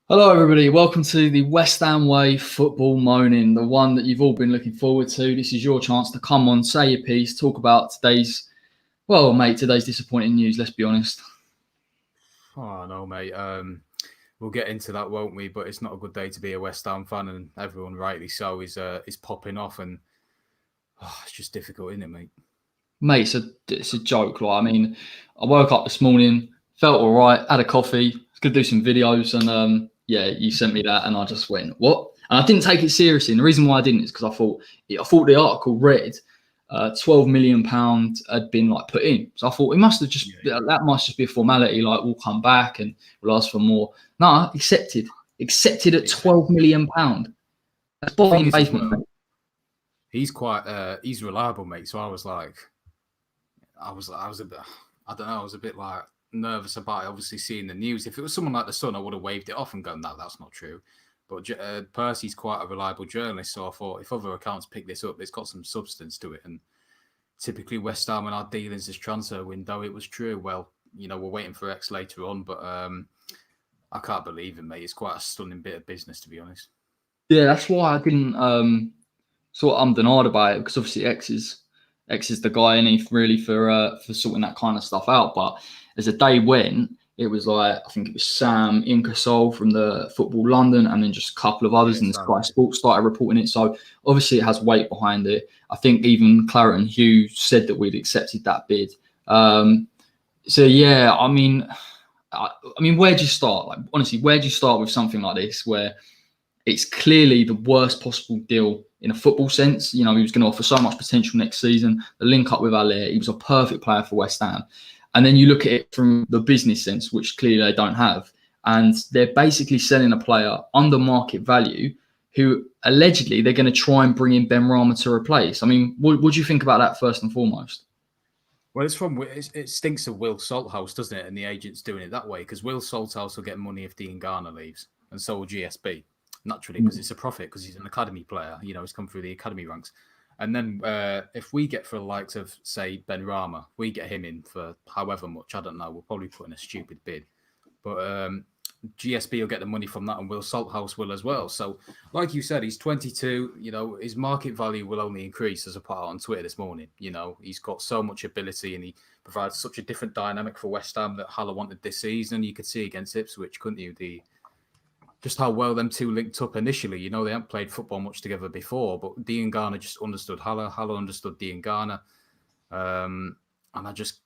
Hello, everybody. Welcome to the West Ham Way Football Moan In, the one that you've all been looking forward to. This is your chance to come on, say your piece, talk about today's disappointing news, let's be honest. Oh no, mate. We'll get into that, won't we? But it's not a good day to be a West Ham fan, and everyone, rightly so, is popping off, and it's just difficult, isn't it, mate? Mate, it's a joke. I woke up this morning, felt all right, had a coffee, could do some videos, and you sent me that, and I just went, what? And I didn't take it seriously. And the reason why I didn't is because I thought the article read £12 million had been put in. So I thought it must have that must just be a formality. Like, we'll come back and we'll ask for more. No, accepted at £12 million. That's bottom basement. He's reliable, mate. So I was a bit, I don't know, I was a bit nervous about it, obviously seeing the news. If it was someone like the Sun, I would have waved it off and gone, no, that's not true. But Percy's quite a reliable journalist, so I thought if other accounts pick this up, it's got some substance to it. And typically West Ham and our dealings this transfer window, it was true. Well, we're waiting for X later on, but I can't believe it, mate. It's quite a stunning bit of business, to be honest. Yeah, that's why I didn't sort of denied about it, because obviously X is the guy, and he really for sorting that kind of stuff out. But as the day went, it was I think it was Sam Ingersoll from the Football London, and then just a couple of others in the Sky Sports started reporting it. So obviously it has weight behind it. I think even Claret and Hugh said that we'd accepted that bid. So yeah, I mean, where do you start? Honestly, where do you start with something like this, where it's clearly the worst possible deal in a football sense? He was going to offer so much potential next season. The link up with Haller, he was a perfect player for West Ham. And then you look at it from the business sense, which clearly they don't have. And they're basically selling a player under market value who allegedly they're going to try and bring in Ben Rama to replace. I mean, what do you think about that first and foremost? Well, it stinks of Will Salthouse, doesn't it? And the agent's doing it that way, because Will Salthouse will get money if Diangana leaves, and so will GSB, naturally, because it's a profit, because he's an academy player. He's come through the academy ranks. And then if we get for the likes of, say, Ben Rama, we get him in for however much, I don't know, we'll probably put in a stupid bid. But GSB will get the money from that, and Will Salthouse will as well. So, like you said, he's 22. His market value will only increase, as I put out on Twitter this morning. He's got so much ability, and he provides such a different dynamic for West Ham that Haller wanted this season. You could see against Ipswich, couldn't you? Just how well them two linked up initially. They haven't played football much together before, but Diangana just understood Haller. Haller understood Diangana. And I just,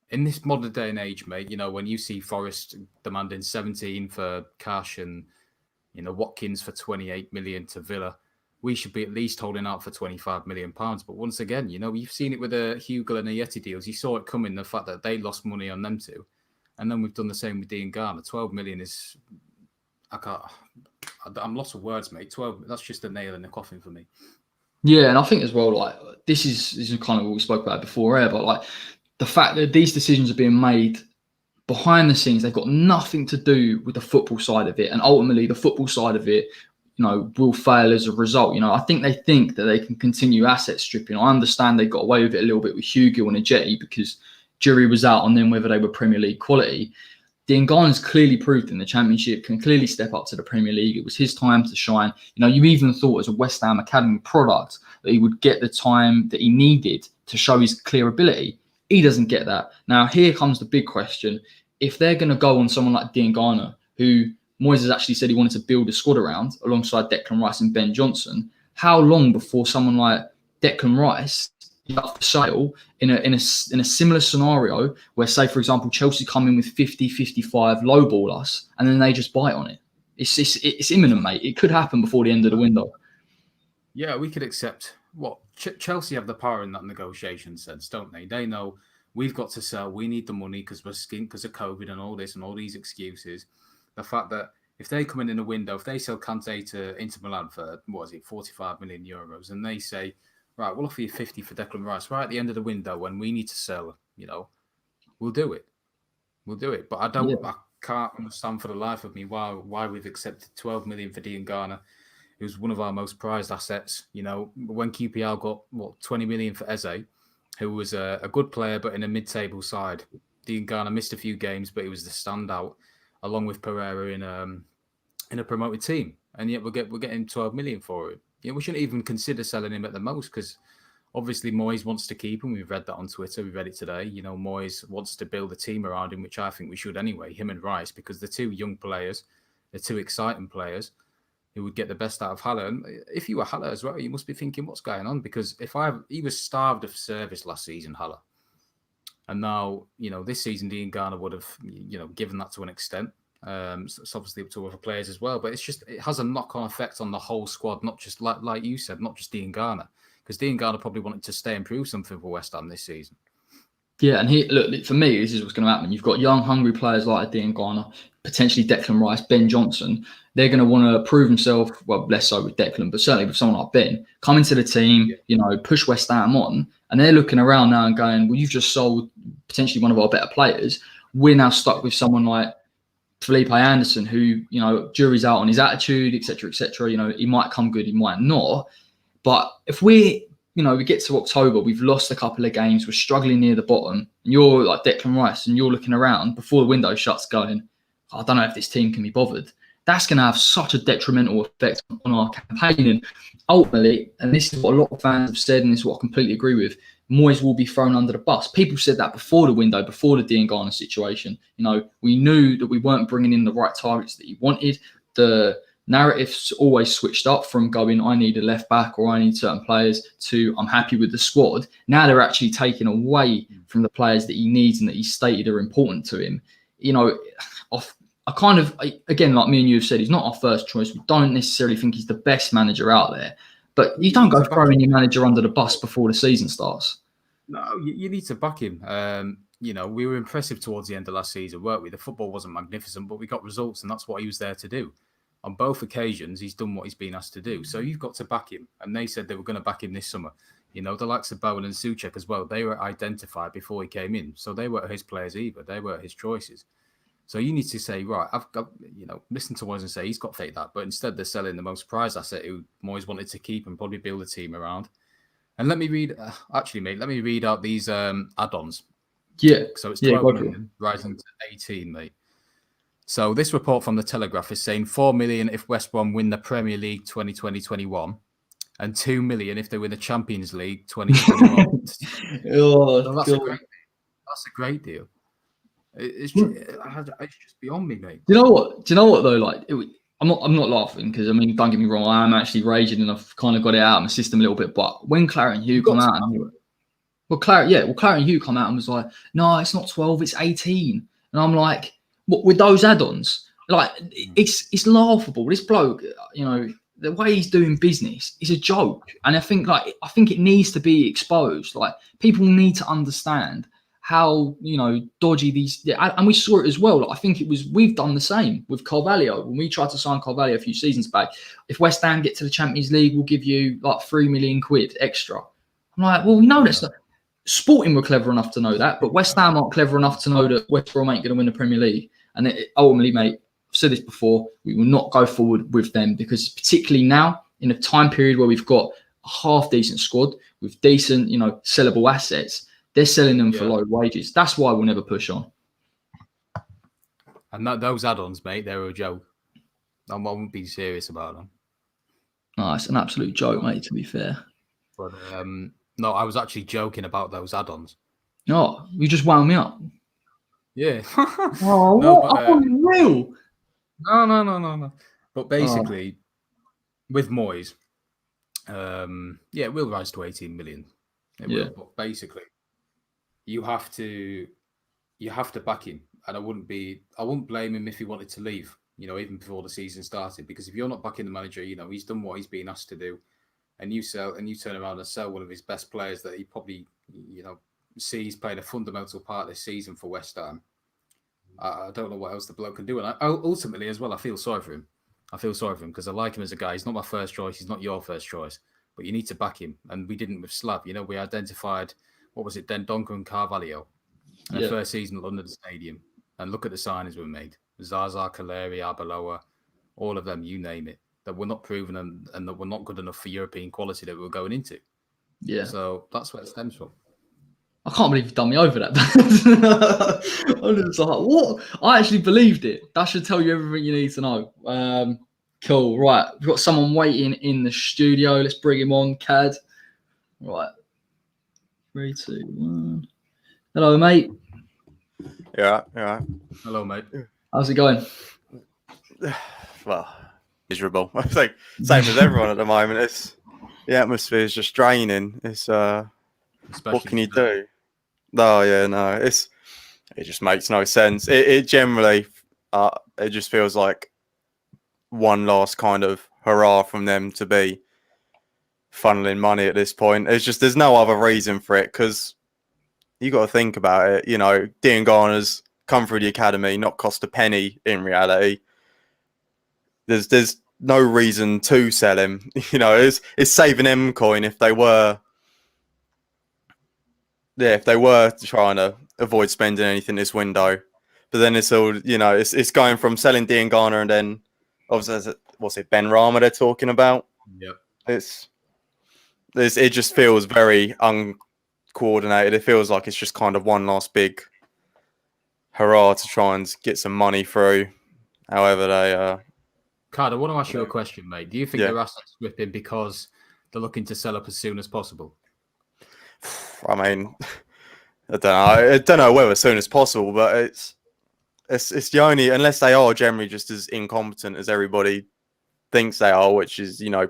in this modern day and age, mate, when you see Forest demanding 17 for cash and, Watkins for 28 million to Villa, we should be at least holding out for 25 million pounds. But once again, you've seen it with the Hugo and the Yeti deals. You saw it coming, the fact that they lost money on them too. And then we've done the same with Diangana. 12 million is... I'm lost of words, mate. 12, that's just a nail in the coffin for me. Yeah, and I think as well, this is kind of what we spoke about before, but the fact that these decisions are being made behind the scenes, they've got nothing to do with the football side of it, and ultimately the football side of it, will fail as a result. I think that they can continue asset stripping. I understand they got away with it a little bit with Hugo and Ajeti because jury was out on them whether they were Premier League quality. Diangana's clearly proved in the Championship, can clearly step up to the Premier League. It was his time to shine. You even thought as a West Ham Academy product that he would get the time that he needed to show his clear ability. He doesn't get that. Now, here comes the big question. If they're going to go on someone like Diangana, who Moyes has actually said he wanted to build a squad around alongside Declan Rice and Ben Johnson, how long before someone like Declan Rice up for sale in a similar scenario where, say, for example, Chelsea come in with 50, 55, lowball us, and then they just bite on it? It's imminent, mate. It could happen before the end of the window. Yeah, we could accept what Chelsea have the power in that negotiation sense, don't they? They know we've got to sell. We need the money because we're skint because of COVID and all this and all these excuses. The fact that if they come in a window, if they sell Kante to Inter Milan for, 45 million euros, and they say, right, we'll offer you 50 for Declan Rice right at the end of the window when we need to sell, we'll do it. We'll do it. But I can't understand for the life of me why we've accepted 12 million for Diangana, who's one of our most prized assets. When QPR got, 20 million for Eze, who was a good player, but in a mid-table side. Diangana missed a few games, but he was the standout, along with Pereira in a promoted team, and yet we're getting 12 million for it. Yeah, we shouldn't even consider selling him at the most because obviously Moyes wants to keep him. We've read that on Twitter. We read it today. You know, Moyes wants to build a team around him, which I think we should anyway. Him and Rice, because they're two young players, they're two exciting players who would get the best out of Haller. And if you were Haller as well, you must be thinking, what's going on? Because he was starved of service last season, Haller. And now, you know, this season, Diangana would have, you know, given that to an extent. It's obviously up to other players as well, but it has a knock-on effect on the whole squad, not just like you said, not just Diangana, because Diangana probably wanted to stay and prove something for West Ham this season. Yeah, and look, for me, this is what's going to happen. You've got young, hungry players like Diangana, potentially Declan Rice, Ben Johnson. They're going to want to prove themselves, well, less so with Declan, but certainly with someone like Ben, come into the team, you know, push West Ham on, and they're looking around now and going, well, you've just sold potentially one of our better players. We're now stuck with someone like Felipe Anderson, who, you know, jury's out on his attitude, etc., etc. You know, he might come good, he might not. But if we get to October, we've lost a couple of games, we're struggling near the bottom, and you're like Declan Rice and you're looking around before the window shuts going, I don't know if this team can be bothered. That's going to have such a detrimental effect on our campaign. And ultimately, and this is what a lot of fans have said, and this is what I completely agree with, Moyes will be thrown under the bus. People said that before the window, before the Diangana situation. You know, we knew that we weren't bringing in the right targets that he wanted. The narrative's always switched up from going, I need a left back or I need certain players, to I'm happy with the squad. Now they're actually taking away from the players that he needs and that he stated are important to him. You know, again, like me and you have said, he's not our first choice. We don't necessarily think he's the best manager out there. But you don't go throwing your manager under the bus before the season starts. No, you need to back him. You know, we were impressive towards the end of last season, weren't we? The football wasn't magnificent, but we got results, and that's what he was there to do. On both occasions, he's done what he's been asked to do. So you've got to back him. And they said they were going to back him this summer. You know, the likes of Bowen and Souček as well, they were identified before he came in. So they weren't his players either. They were his choices. So you need to say, right, I've got, you know, listen to Moyes and say he's got to take that. But instead, they're selling the most prized asset who Moyes wanted to keep and probably build a team around. And let me read, let me read out these add-ons. Yeah. So it's 12 million, rising to 18, mate. So this report from the Telegraph is saying 4 million if West Brom win the Premier League 2020-21 and 2 million if they win the Champions League 2021. So that's a great deal. It's just beyond me, mate. Do you know what though? Like, I'm not laughing because, I mean, don't get me wrong, I am actually raging and I've kind of got it out of my system a little bit. But when Claret and Hugh come out and Claret and Hugh come out and was like, no, it's not 12, it's 18, and I'm like, what with those add-ons? Like, it's laughable. This bloke, you know, the way he's doing business is a joke, and I think it needs to be exposed. Like, people need to understand how, you know, dodgy these, and we saw it as well. Like, I think we've done the same with Carvalho when we tried to sign Carvalho a few seasons back. If West Ham get to the Champions League, we'll give you like 3 million quid extra. I'm like, well, we know that's not. Sporting were clever enough to know that, but West Ham aren't clever enough to know that West Brom ain't going to win the Premier League. And ultimately, mate, I've said this before, we will not go forward with them, because particularly now, in a time period where we've got a half-decent squad with decent, you know, sellable assets, they're selling them for low wages. That's why we'll never push on. And those add-ons, mate, they were a joke. I wouldn't be serious about them. No, it's an absolute joke, mate, to be fair. But no, I was actually joking about those add-ons. No, you just wound me up. Yeah. Oh, no, what? I thought you were real. No. But basically, with Moyes, it will rise to 18 million. It will. But basically, you have to back him. And I wouldn't blame him if he wanted to leave, you know, even before the season started. Because if you're not backing the manager, you know, he's done what he's been asked to do. And you turn around and sell one of his best players that he probably, you know, sees playing a fundamental part this season for West Ham. I don't know what else the bloke can do. And ultimately, as well, I feel sorry for him. Because I like him as a guy. He's not my first choice. He's not your first choice. But you need to back him. And we didn't with Slav. You know, we identified, what was it, Dendoncker and Carvalho. And the first season at London Stadium. And look at the signings we made. Zaza, Kaleri, Arbeloa, all of them, you name it. That were not proven and that were not good enough for European quality that we were going into. Yeah. So that's where it stems from. I can't believe you've done me over that. I was like, what? I actually believed it. That should tell you everything you need to know. Cool. Right. We've got someone waiting in the studio. Let's bring him on, Cad. Right. 3, 2, 1. Hello, mate. Yeah, yeah. Hello, mate. How's it going? Well, miserable. I think same as everyone at the moment. It's the atmosphere is just draining. It's Especially what can you do? Oh yeah, no. It just makes no sense. It generally it just feels like one last kind of hurrah from them to be funneling money at this point. It's just there's no other reason for it because you got to think about it. You know, Diangana's come through the academy, not cost a penny in reality. There's no reason to sell him. You know, it's saving M coin if they were trying to avoid spending anything this window. But then it's all, you know, it's going from selling Diangana and then obviously what's it, Ben Rama they're talking about. Yep. It just feels very uncoordinated. It feels like it's just kind of one last big hurrah to try and get some money through. However they Card, I want to ask you a question, mate. Do you think Yeah. they're asset stripping because they're looking to sell up as soon as possible? I mean, I don't know whether as soon as possible, but it's the only, unless they are generally just as incompetent as everybody thinks they are, which is, you know,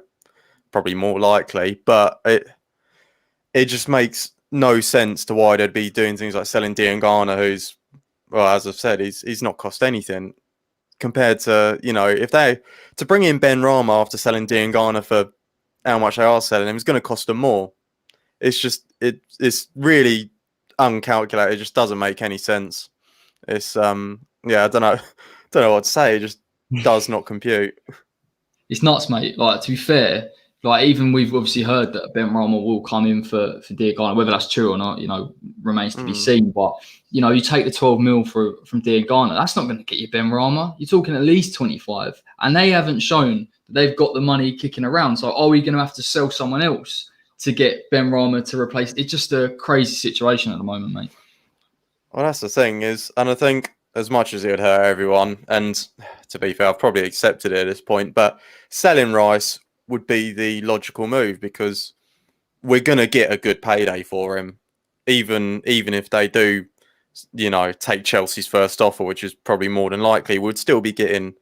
probably more likely. But it just makes no sense to why they'd be doing things like selling Diangana, who's, well, as I've said, he's not cost anything compared to, you know, if they to bring in Ben Rama after selling Diangana for how much they are selling him is going to cost them more. It's just it's really uncalculated. It just doesn't make any sense. It's yeah, I don't know what to say. It just does not compute. It's nuts, mate. Like, to be fair, like, even we've obviously heard that Ben Rama will come in for Diangana. Whether that's true or not, you know, remains to be seen. But, you know, you take the 12 mil from Diangana, that's not going to get you Ben Rama. You're talking at least 25. And they haven't shown that they've got the money kicking around. So are we going to have to sell someone else to get Ben Rama to replace? It's just a crazy situation at the moment, mate. Well, that's the thing is, and I think as much as it would hurt everyone, and to be fair, I've probably accepted it at this point, but selling Rice would be the logical move because we're going to get a good payday for him, even if they do, you know, take Chelsea's first offer, which is probably more than likely, we'd still be getting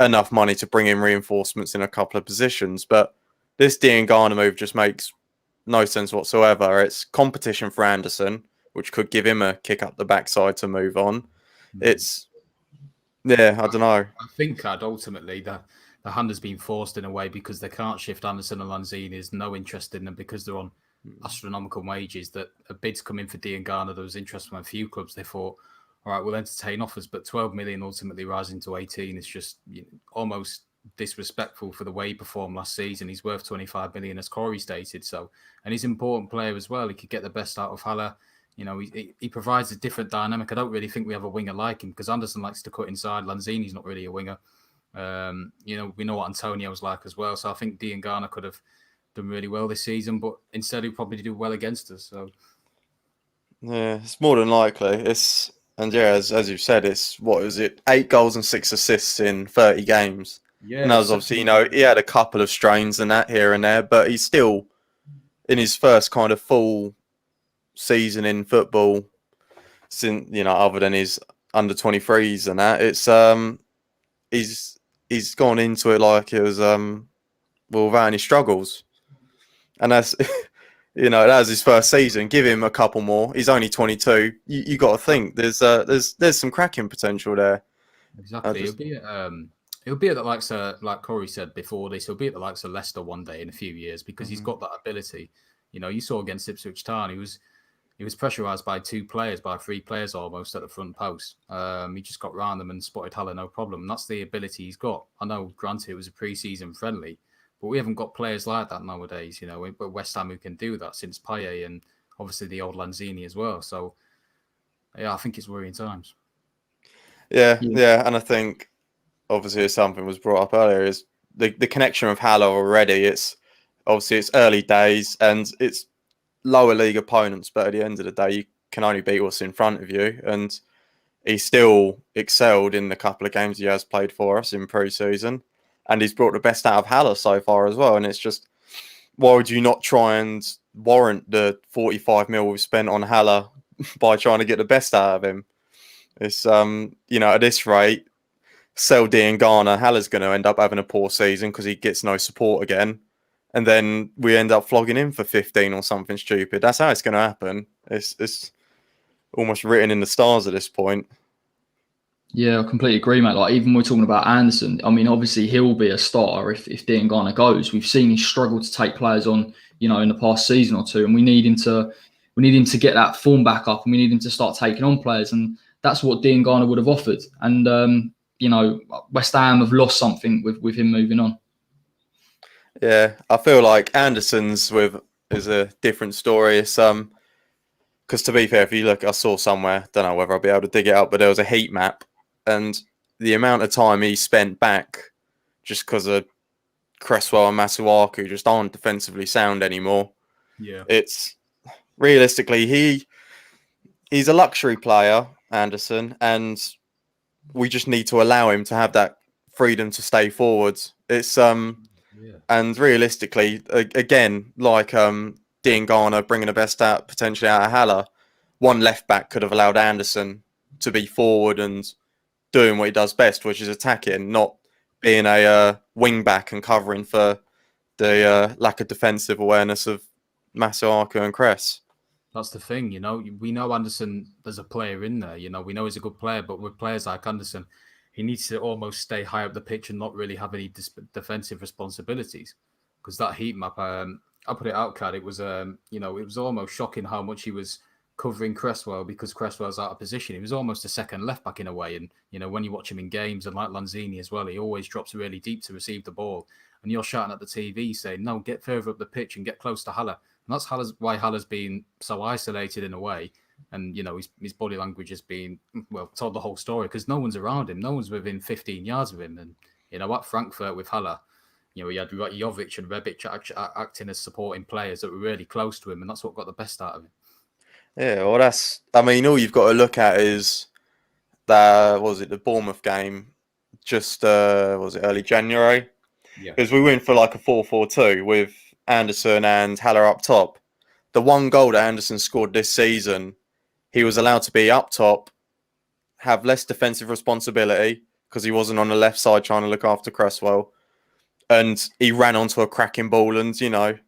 enough money to bring in reinforcements in a couple of positions. But this Diangana move just makes no sense whatsoever. It's competition for Anderson, which could give him a kick up the backside to move on. It's, yeah, I don't know. I think ultimately the hand has been forced in a way because they can't shift Anderson and Lanzini. There's no interest in them because they're on astronomical wages. That a bid's come in for Diangana. There was interest from a few clubs. They thought, all right, we'll entertain offers, but 12 million ultimately rising to 18 is just, you know, almost disrespectful for the way he performed last season. He's worth 25 million, as Corey stated. So, and he's an important player as well. He could get the best out of Haller. You know, he provides a different dynamic. I don't really think we have a winger like him because Anderson likes to cut inside. Lanzini's not really a winger. You know, we know what Antonio's like as well. So I think Diangana could have done really well this season, but instead he'll probably do well against us. So yeah, it's more than likely. And yeah, as you've said, it's what is it? 8 goals and 6 assists in 30 games. yeah, And that was obviously, you know, he had a couple of strains and that here and there, but he's still in his first kind of full season in football since, you know, other than his under 23s and that. It's he's gone into it like it was well, without any struggles. And that's you know, that was his first season. Give him a couple more. He's only 22. You got to think there's some cracking potential there. Exactly. He'll be at the likes of, like Corey said before this, he'll be at the likes of Leicester one day in a few years because he's got that ability. You know, you saw against Ipswich Town, he was pressurised by 3 players almost at the front post. He just got round them and spotted Haller, no problem. And that's the ability he's got. I know, granted, it was a pre-season friendly, but we haven't got players like that nowadays. You know, but West Ham who can do that since Payet and obviously the old Lanzini as well. So, yeah, I think it's worrying times. Yeah. And I think obviously something was brought up earlier is the connection with Haller already. It's obviously it's early days and it's lower league opponents, but at the end of the day, you can only beat what's in front of you. And he still excelled in the couple of games he has played for us in pre-season. And he's brought the best out of Haller so far as well. And it's just, why would you not try and warrant the 45 mil we've spent on Haller by trying to get the best out of him? It's, at this rate, sell Diangana, Haller's going to end up having a poor season because he gets no support again. And then we end up flogging him for 15 or something stupid. That's how it's going to happen. It's almost written in the stars at this point. Yeah, I completely agree, mate. Like, even we're talking about Anderson. I mean, obviously he'll be a starter if Diangana goes. We've seen he struggled to take players on, in the past season or two, and we need him to get that form back up, and we need him to start taking on players, and that's what Diangana would have offered. And West Ham have lost something with him moving on. Yeah, I feel like Anderson's is a different story. It's because to be fair, if you look, I saw somewhere, don't know whether I'll be able to dig it out, but there was a heat map, and the amount of time he spent back just because of Cresswell and Masuaku just aren't defensively sound anymore. Yeah, it's realistically he's a luxury player, Anderson, and we just need to allow him to have that freedom to stay forwards. It's and realistically, again, like Diangana bringing the best out potentially out of Haller, one left back could have allowed Anderson to be forward and doing what he does best, which is attacking, not being a wing back and covering for the lack of defensive awareness of Masuaku and Cress. That's the thing, we know Anderson, there's a player in there, we know he's a good player, but with players like Anderson, he needs to almost stay high up the pitch and not really have any defensive responsibilities. Because that heat map, I put it out, Cad, it was, it was almost shocking how much he was covering Cresswell because Cresswell's out of position. He was almost a second left back in a way. And, when you watch him in games, and like Lanzini as well, he always drops really deep to receive the ball. And you're shouting at the TV saying, no, get further up the pitch and get close to Haller. And that's why Haller's been so isolated in a way. And, his body language has been, told the whole story because no one's around him. No one's within 15 yards of him. And, at Frankfurt with Haller, he had Jovic and Rebic acting as supporting players that were really close to him. And that's what got the best out of him. Yeah, well, all you've got to look at is the Bournemouth game just, was it early January? Yeah. Because we went for like a 4-4-2 with Anderson and Haller up top. The one goal that Anderson scored this season, he was allowed to be up top, have less defensive responsibility because he wasn't on the left side trying to look after Cresswell. And he ran onto a cracking ball and, that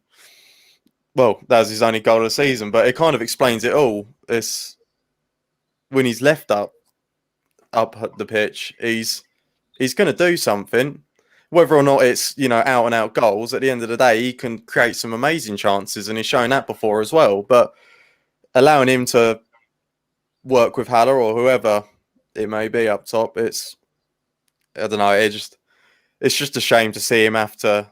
was his only goal of the season. But it kind of explains it all. It's when he's left up the pitch, he's going to do something. Whether or not it's, out and out goals, at the end of the day, he can create some amazing chances, and he's shown that before as well. But allowing him to work with Haller or whoever it may be up top, I don't know, it's just a shame to see him have to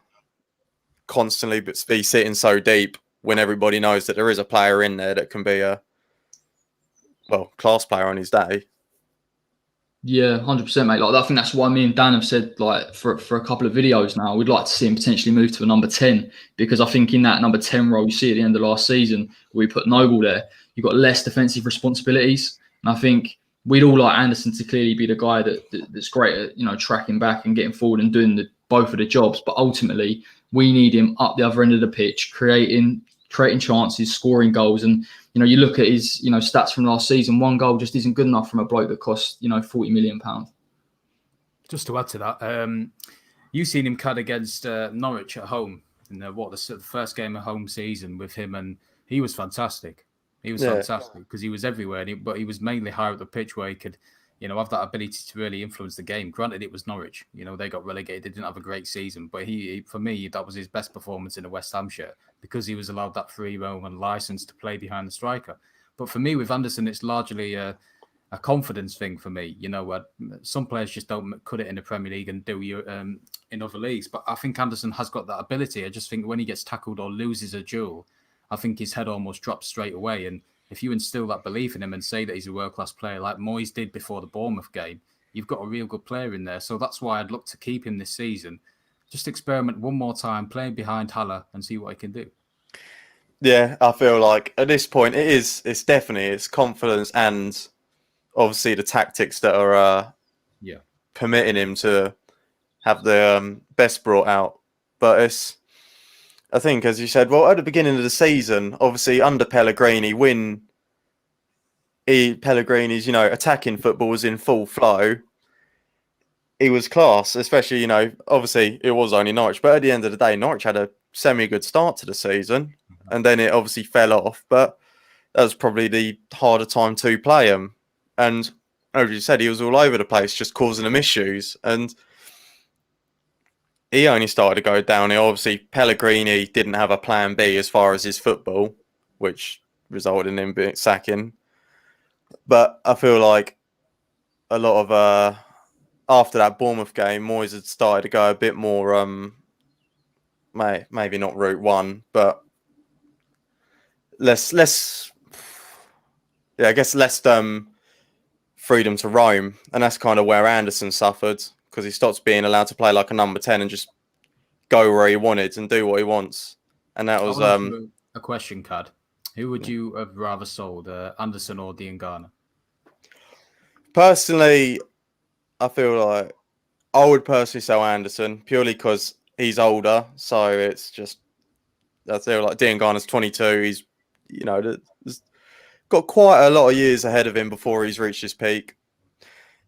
constantly be sitting so deep when everybody knows that there is a player in there that can be a class player on his day. Yeah, 100%, mate. Like, I think that's why me and Dan have said, like, for a couple of videos now, we'd like to see him potentially move to a number 10, because I think in that number 10 role you see at the end of last season, where we put Noble there, you've got less defensive responsibilities. And I think we'd all like Anderson to clearly be the guy that's great at, tracking back and getting forward and doing both of the jobs. But ultimately, we need him up the other end of the pitch, creating chances, scoring goals. And you look at his, stats from last season, one goal just isn't good enough from a bloke that costs, £40 million. Just to add to that, you've seen him cut against Norwich at home in the first game of home season with him, and he was fantastic. He was fantastic because he was everywhere, but he was mainly higher up the pitch where he could, have that ability to really influence the game. Granted, it was Norwich. They got relegated. They didn't have a great season, but for me, that was his best performance in a West Ham shirt because he was allowed that free roam and license to play behind the striker. But for me, with Anderson, it's largely a confidence thing for me. Some players just don't cut it in the Premier League and do in other leagues. But I think Anderson has got that ability. I just think when he gets tackled or loses a duel, I think his head almost drops straight away. And if you instill that belief in him and say that he's a world-class player like Moyes did before the Bournemouth game, you've got a real good player in there. So that's why I'd look to keep him this season. Just experiment one more time, playing behind Haller and see what he can do. Yeah, I feel like at this point it's definitely it's confidence and obviously the tactics that are Yeah. permitting him to have the best brought out. But I think, as you said, well, at the beginning of the season, obviously under Pellegrini, Pellegrini's attacking football was in full flow. He was class, especially obviously it was only Norwich, but at the end of the day, Norwich had a semi-good start to the season, and then it obviously fell off. But that was probably the harder time to play him, and as you said, he was all over the place, just causing them issues, and he only started to go downhill. Obviously, Pellegrini didn't have a plan B as far as his football, which resulted in him being sacking. But I feel like a lot of after that Bournemouth game, Moyes had started to go a bit more maybe not route one, but less yeah, I guess less freedom to roam, and that's kind of where Anderson suffered because he stopped being allowed to play like a number 10 and just go where he wanted and do what he wants. And that was a question, Cad. Who would you have rather sold, Anderson or Diangana? Personally, I feel like I would personally sell Anderson purely because he's older. So it's just, I feel like Diangana's 22. He's, got quite a lot of years ahead of him before he's reached his peak.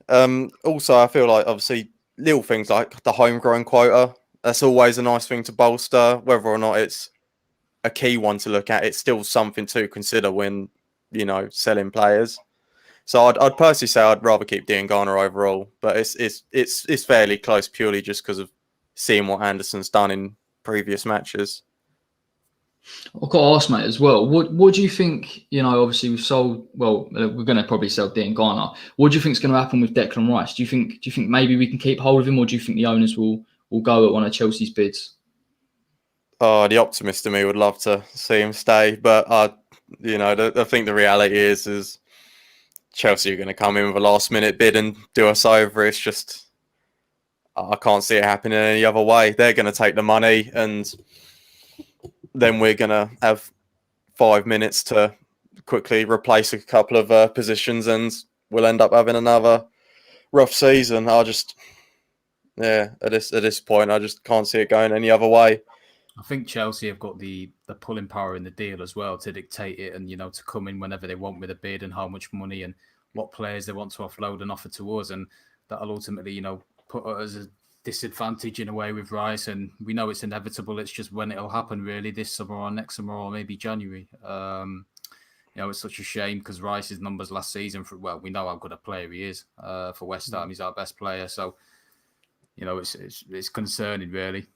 Also, I feel like obviously little things like the homegrown quota, that's always a nice thing to bolster, whether or not it's a key one to look at. It's still something to consider when, selling players. So I'd personally say I'd rather keep Diangana overall, but it's fairly close purely just because of seeing what Anderson's done in previous matches. I've got to ask, mate, as well. What do you think? Obviously we've sold. Well, we're going to probably sell Diangana. What do you think is going to happen with Declan Rice? Do you think maybe we can keep hold of him, or do you think the owners will go at one of Chelsea's bids? Oh, the optimist in me would love to see him stay, but I think the reality is Chelsea are going to come in with a last minute bid and do us over. It's just I can't see it happening any other way. They're going to take the money, and then we're going to have 5 minutes to quickly replace a couple of positions, and we'll end up having another rough season. At this point, I just can't see it going any other way. I think Chelsea have got the pulling power in the deal as well to dictate it and, to come in whenever they want with a bid and how much money and what players they want to offload and offer to us. And that'll ultimately, put us at a disadvantage in a way with Rice. And we know it's inevitable. It's just when it'll happen, really, this summer or next summer or maybe January. It's such a shame because Rice's numbers last season, we know how good a player he is. For West Ham, he's our best player. So, it's concerning, really.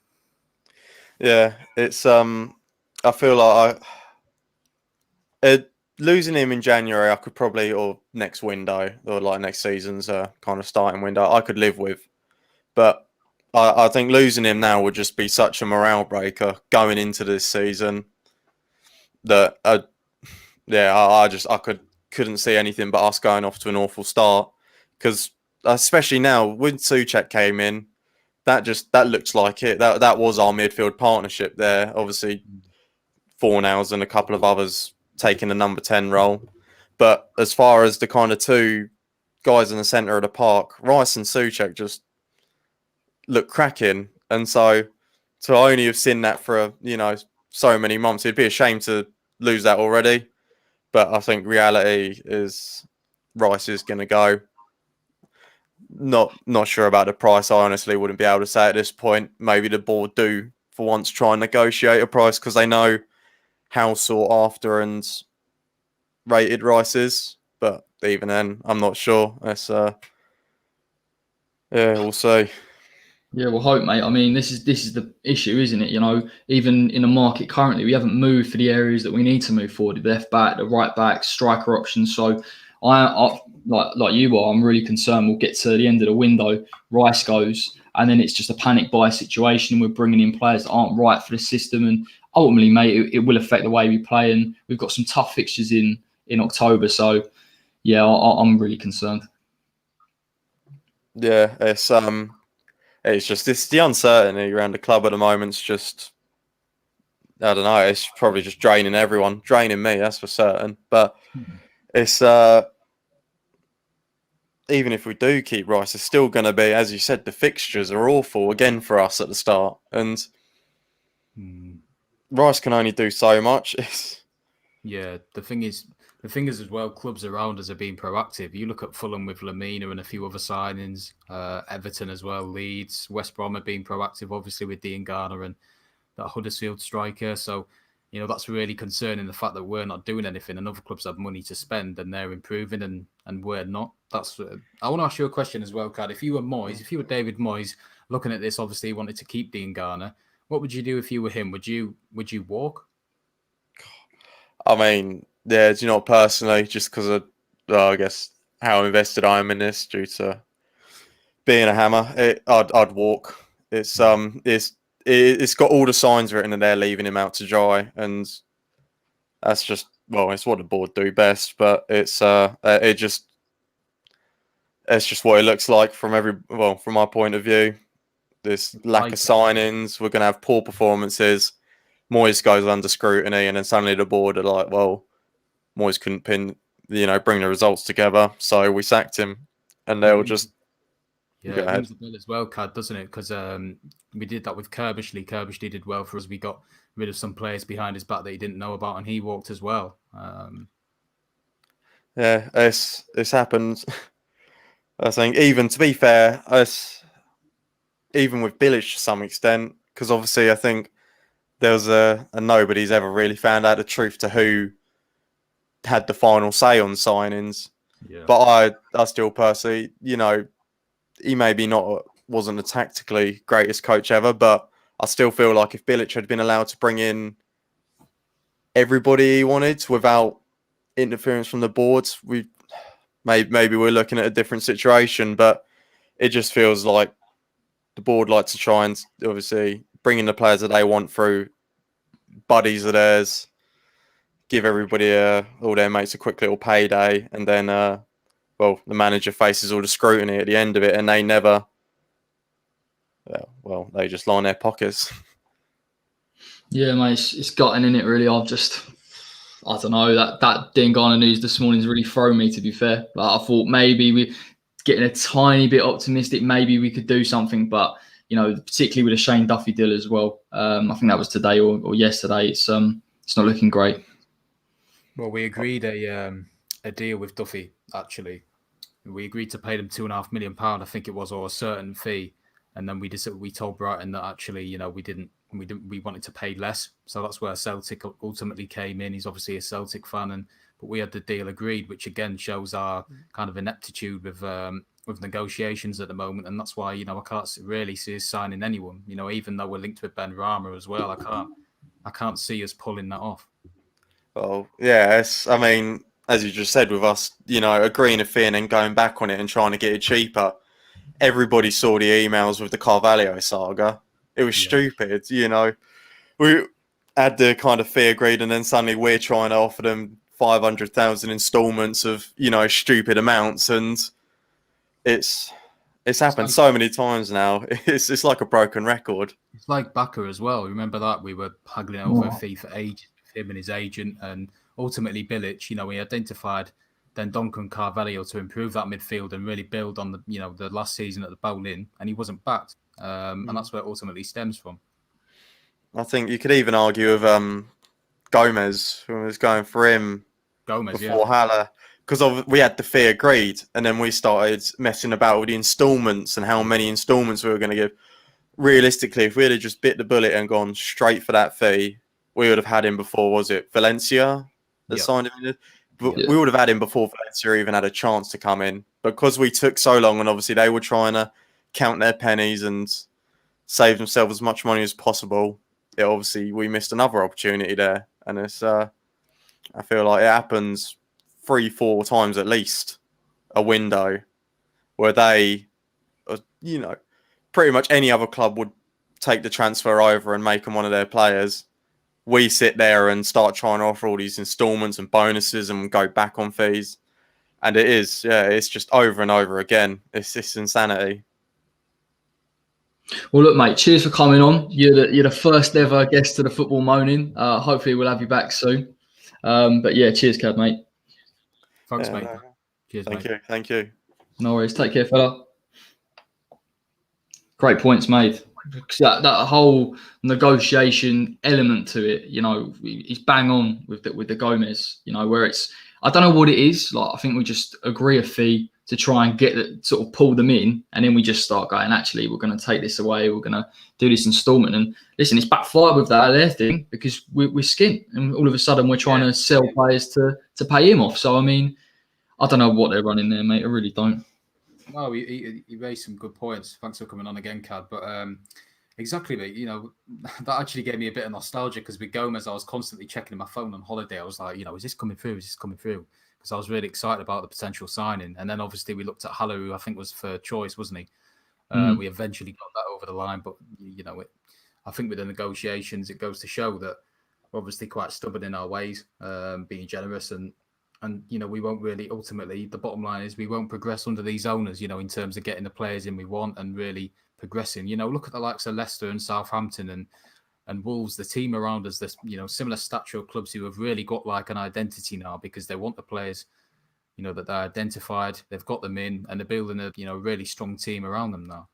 Yeah, it's I feel like losing him in January, I could probably, or next window, or like next season's kind of starting window, I could live with. But I think losing him now would just be such a morale breaker going into this season that I couldn't see anything but us going off to an awful start. Because especially now when Souček came in, that looks like it. That was our midfield partnership there. Obviously, Fornals and a couple of others taking the number 10 role. But as far as the kind of two guys in the centre of the park, Rice and Souček just look cracking. And so to only have seen that for, so many months, it'd be a shame to lose that already. But I think reality is Rice is going to go. Not sure about the price. I honestly wouldn't be able to say at this point. Maybe the board do for once try and negotiate a price because they know how sought after and rated Rice is. But even then, I'm not sure. That's we'll see. Yeah, we'll hope, mate. I mean, this is the issue, isn't it? Even in the market currently, we haven't moved for the areas that we need to move forward. The left back, the right back, striker options. So I like you are, I'm really concerned we'll get to the end of the window, Rice goes, and then it's just a panic buy situation. We're bringing in players that aren't right for the system, and ultimately, mate, it will affect the way we play. And we've got some tough fixtures in October. So yeah, I'm really concerned. Yeah, it's just the uncertainty around the club at the moment. It's just I don't know. It's probably just draining everyone, draining me. That's for certain. But it's even if we do keep Rice, it's still going to be, as you said, the fixtures are awful again for us at the start, and Rice can only do so much. Yeah, the thing is as well, clubs around us are being proactive. You look at Fulham with Lamina and a few other signings, Everton as well, Leeds, West Brom are being proactive, obviously with Diangana and that Huddersfield striker. So, that's really concerning, the fact that we're not doing anything and other clubs have money to spend and they're improving and we're not. I want to ask you a question as well, Cad. If you were David Moyes, looking at this, obviously you wanted to keep Diangana, what would you do if you were him? Would you walk? I mean, yeah, do you not personally, just because of, I guess, how invested I am in this due to being a hammer, I'd walk. It's got all the signs written and they're leaving him out to dry, and that's just, well, it's what the board do best, but it's just what it looks like from my point of view. This lack of signings, we're going to have poor performances. Moyes goes under scrutiny, and then suddenly the board are like, well, Moyes couldn't bring the results together, so we sacked him, and they'll just it rings a bell as well, Cad, doesn't it? Because we did that with Kerbishley. Kerbishley did well for us. We got rid of some players behind his back that he didn't know about, and he walked as well. Yeah, it's happened. I think, even to be fair, even with Bilic to some extent, because obviously I think there was a nobody's ever really found out the truth to who had the final say on signings. Yeah. But I still personally, he maybe wasn't the tactically greatest coach ever, but I still feel like if Bilic had been allowed to bring in everybody he wanted without interference from the boards, maybe we're looking at a different situation. But it just feels like the board like to try and obviously bring in the players that they want through buddies of theirs, give everybody all their mates a quick little payday, and then the manager faces all the scrutiny at the end of it, and they never. They just line their pockets. Yeah, mate, it's gutting, in it really. I don't know, that Diangana news this morning has really thrown me, to be fair. Like, I thought maybe we getting a tiny bit optimistic, maybe we could do something, but particularly with the Shane Duffy deal as well. I think that was today or yesterday. It's not looking great. Well, we agreed a deal with Duffy. Actually, we agreed to pay them £2.5 million, I think it was, or a certain fee, and then we told Brighton that actually, we wanted to pay less. So that's where Celtic ultimately came in. He's obviously a Celtic fan, but we had the deal agreed, which again shows our kind of ineptitude with negotiations at the moment, and that's why I can't really see us signing anyone. Even though we're linked with Ben Rama as well, I can't see us pulling that off. Well, yeah, I mean, as you just said, with us, agreeing a fee and then going back on it and trying to get it cheaper. Everybody saw the emails with the Carvalho saga. It was stupid, We had the kind of fee agreed, and then suddenly we're trying to offer them 500,000 installments of, stupid amounts, and it's happened so many times now. It's like a broken record. It's like Bakker as well. Remember that? We were haggling over a fee for ages with him and his agent, and ultimately Bilic, he identified then Duncan Carvalho to improve that midfield and really build on the last season at the Boleyn, and he wasn't backed. And that's where it ultimately stems from. I think you could even argue with Gomez, who was going for him before Haller, because we had the fee agreed, and then we started messing about with the installments and how many installments we were going to give. Realistically, if we had just bit the bullet and gone straight for that fee, we would have had him before. Was it Valencia that signed him? We would have had him before Valencia even had a chance to come in. Because we took so long, and obviously they were trying to count their pennies and save themselves as much money as possible. We missed another opportunity there, and it's. I feel like it happens 3-4 times at least a window where they, pretty much any other club would take the transfer over and make them one of their players. We sit there and start trying to offer all these installments and bonuses and go back on fees. And it's just over and over again. It's insanity. Well, look, mate, cheers for coming on. You're the first ever guest to the Football Moan In. Hopefully we'll have you back soon. But yeah, cheers, Cad, mate. Thanks, mate. Cheers, Thank mate. you. Thank you. No worries. Take care, fella. Great points made. That whole negotiation element to it, he's bang on with the Gomez. Where it's, I don't know what it is. Like, I think we just agree a fee to try and sort of pull them in, and then we just start going, actually, we're going to take this away. We're going to do this instalment. And listen, it's backfired with their thing because we're skint, and all of a sudden we're trying to sell players to pay him off. So I mean, I don't know what they're running there, mate. I really don't. No, he raised some good points. Thanks for coming on again, Cad. But exactly, mate. That actually gave me a bit of nostalgia because with Gomez, I was constantly checking my phone on holiday. I was like, is this coming through? Is this coming through? Because I was really excited about the potential signing. And then obviously we looked at Haller, who I think was for choice, wasn't he? We eventually got that over the line. But, I think with the negotiations, it goes to show that we're obviously quite stubborn in our ways, being generous and we won't really, ultimately, the bottom line is we won't progress under these owners, in terms of getting the players in we want and really progressing. Look at the likes of Leicester and Southampton and Wolves, the team around us, this, similar stature clubs who have really got like an identity now because they want the players, that they're identified, they've got them in, and they're building a, really strong team around them now.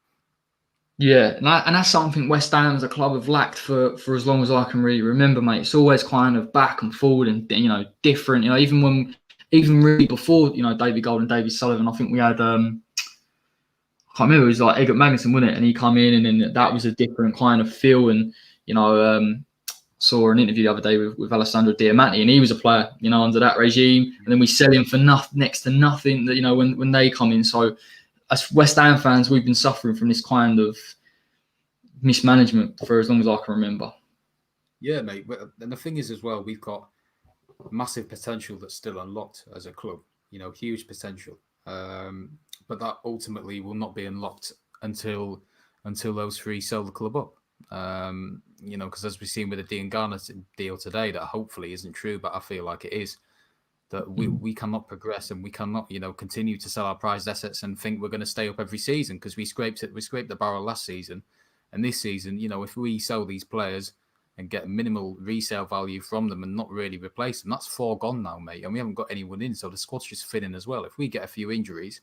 Yeah, and that's something West Ham as a club have lacked for as long as I can really remember, mate. It's always kind of back and forward and different. Even really before David Gold and David Sullivan, I think we had I can't remember, it was like Eggert Magnuson, wasn't it? And he come in, and then that was a different kind of feel. And saw an interview the other day with Alessandro Diamante, and he was a player under that regime. And then we sell him for next to nothing. When they come in, so. As West Ham fans, we've been suffering from this kind of mismanagement for as long as I can remember. Yeah, mate. And the thing is as well, we've got massive potential that's still unlocked as a club, huge potential. But that ultimately will not be unlocked until those three sell the club up. Because as we've seen with the Diangana deal today, that hopefully isn't true, but I feel like it is. That we cannot progress and we cannot, continue to sell our prized assets and think we're going to stay up every season because we scraped the barrel last season. And this season, if we sell these players and get minimal resale value from them and not really replace them, that's 4 gone now, mate. And we haven't got anyone in, so the squad's just thinning as well. If we get a few injuries,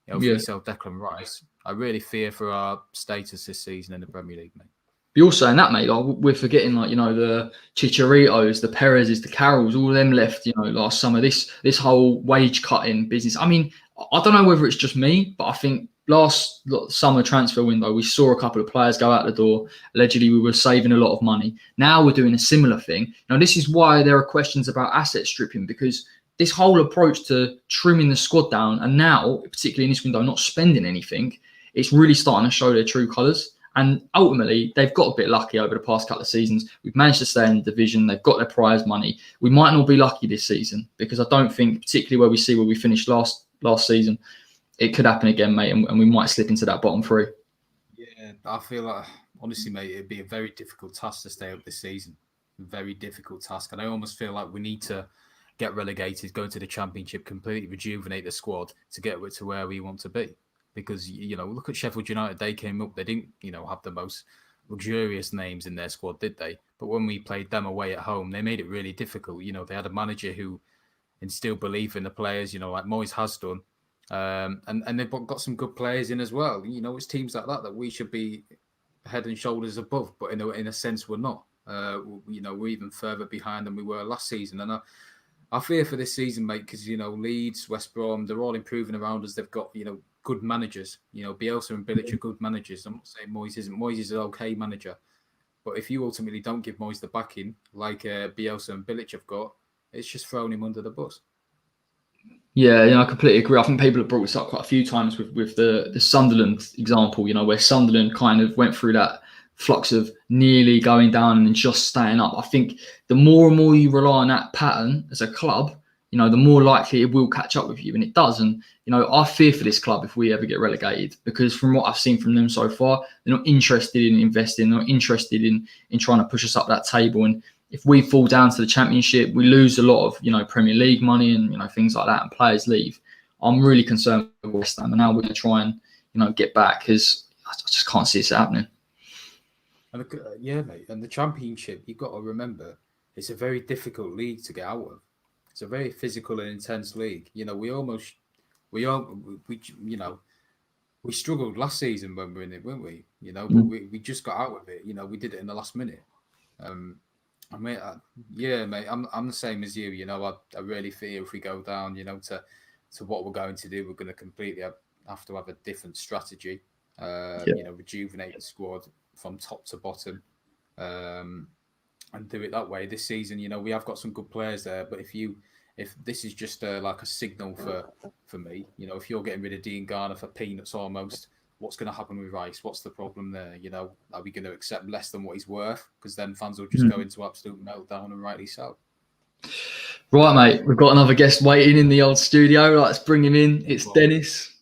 if we sell Declan Rice, I really fear for our status this season in the Premier League, mate. But you're saying that, mate, we're forgetting the Chicharitos, the Perez's, the Carrolls, all of them left, last summer. This whole wage cutting business. I mean, I don't know whether it's just me, but I think last summer transfer window, we saw a couple of players go out the door. Allegedly, we were saving a lot of money. Now we're doing a similar thing. Now, this is why there are questions about asset stripping, because this whole approach to trimming the squad down, and now, particularly in this window, not spending anything, it's really starting to show their true colours. And ultimately, they've got a bit lucky over the past couple of seasons. We've managed to stay in the division. They've got their prize money. We might not be lucky this season because I don't think, particularly where we finished last season, it could happen again, mate, and we might slip into that bottom 3. Yeah, I feel like, honestly, mate, it'd be a very difficult task to stay up this season. Very difficult task. And I almost feel like we need to get relegated, go into the Championship, completely rejuvenate the squad to get to where we want to be. Because, look at Sheffield United. They came up. They didn't, have the most luxurious names in their squad, did they? But when we played them away at home, they made it really difficult. They had a manager who instilled belief in the players, like Moyes has done. And they've got some good players in as well. It's teams like that we should be head and shoulders above. But in a sense, we're not. We're even further behind than we were last season. And I fear for this season, mate, because, Leeds, West Brom, they're all improving around us. They've got, good managers. Bielsa and Bilic are good managers. I'm not saying Moyes isn't. Moyes is an okay manager. But if you ultimately don't give Moyes the backing, like Bielsa and Bilic have got, it's just throwing him under the bus. Yeah, I completely agree. I think people have brought this up quite a few times with the Sunderland example, where Sunderland kind of went through that flux of nearly going down and then just staying up. I think the more and more you rely on that pattern as a club, the more likely it will catch up with you, and it does. And I fear for this club if we ever get relegated, because from what I've seen from them so far, they're not interested in investing, they're not interested in trying to push us up that table. And if we fall down to the Championship, we lose a lot of Premier League money and things like that, and players leave. I'm really concerned with West Ham, and now we're going to try and get back, because I just can't see it happening. And yeah, mate. And the Championship, you've got to remember, it's a very difficult league to get out of. It's a very physical and intense league. You know, we struggled last season when we were in it, weren't we? You know, but we just got out of it. You know, we did it in the last minute. Mate, I'm the same as you. You know, I really fear if we go down, you know, to what we're going to do, we're going to completely have to have a different strategy. You know, rejuvenate the squad from top to bottom, and do it that way. This season, you know, we have got some good players there, but if this is just like a signal for me, you know, if you're getting rid of Diangana for peanuts almost, what's going to happen with Rice? What's the problem there? You know, are we going to accept less than what he's worth? Because then fans will just go into absolute meltdown, and rightly so. Right, mate, we've got another guest waiting in the old studio. Let's bring him in. It's Dennis.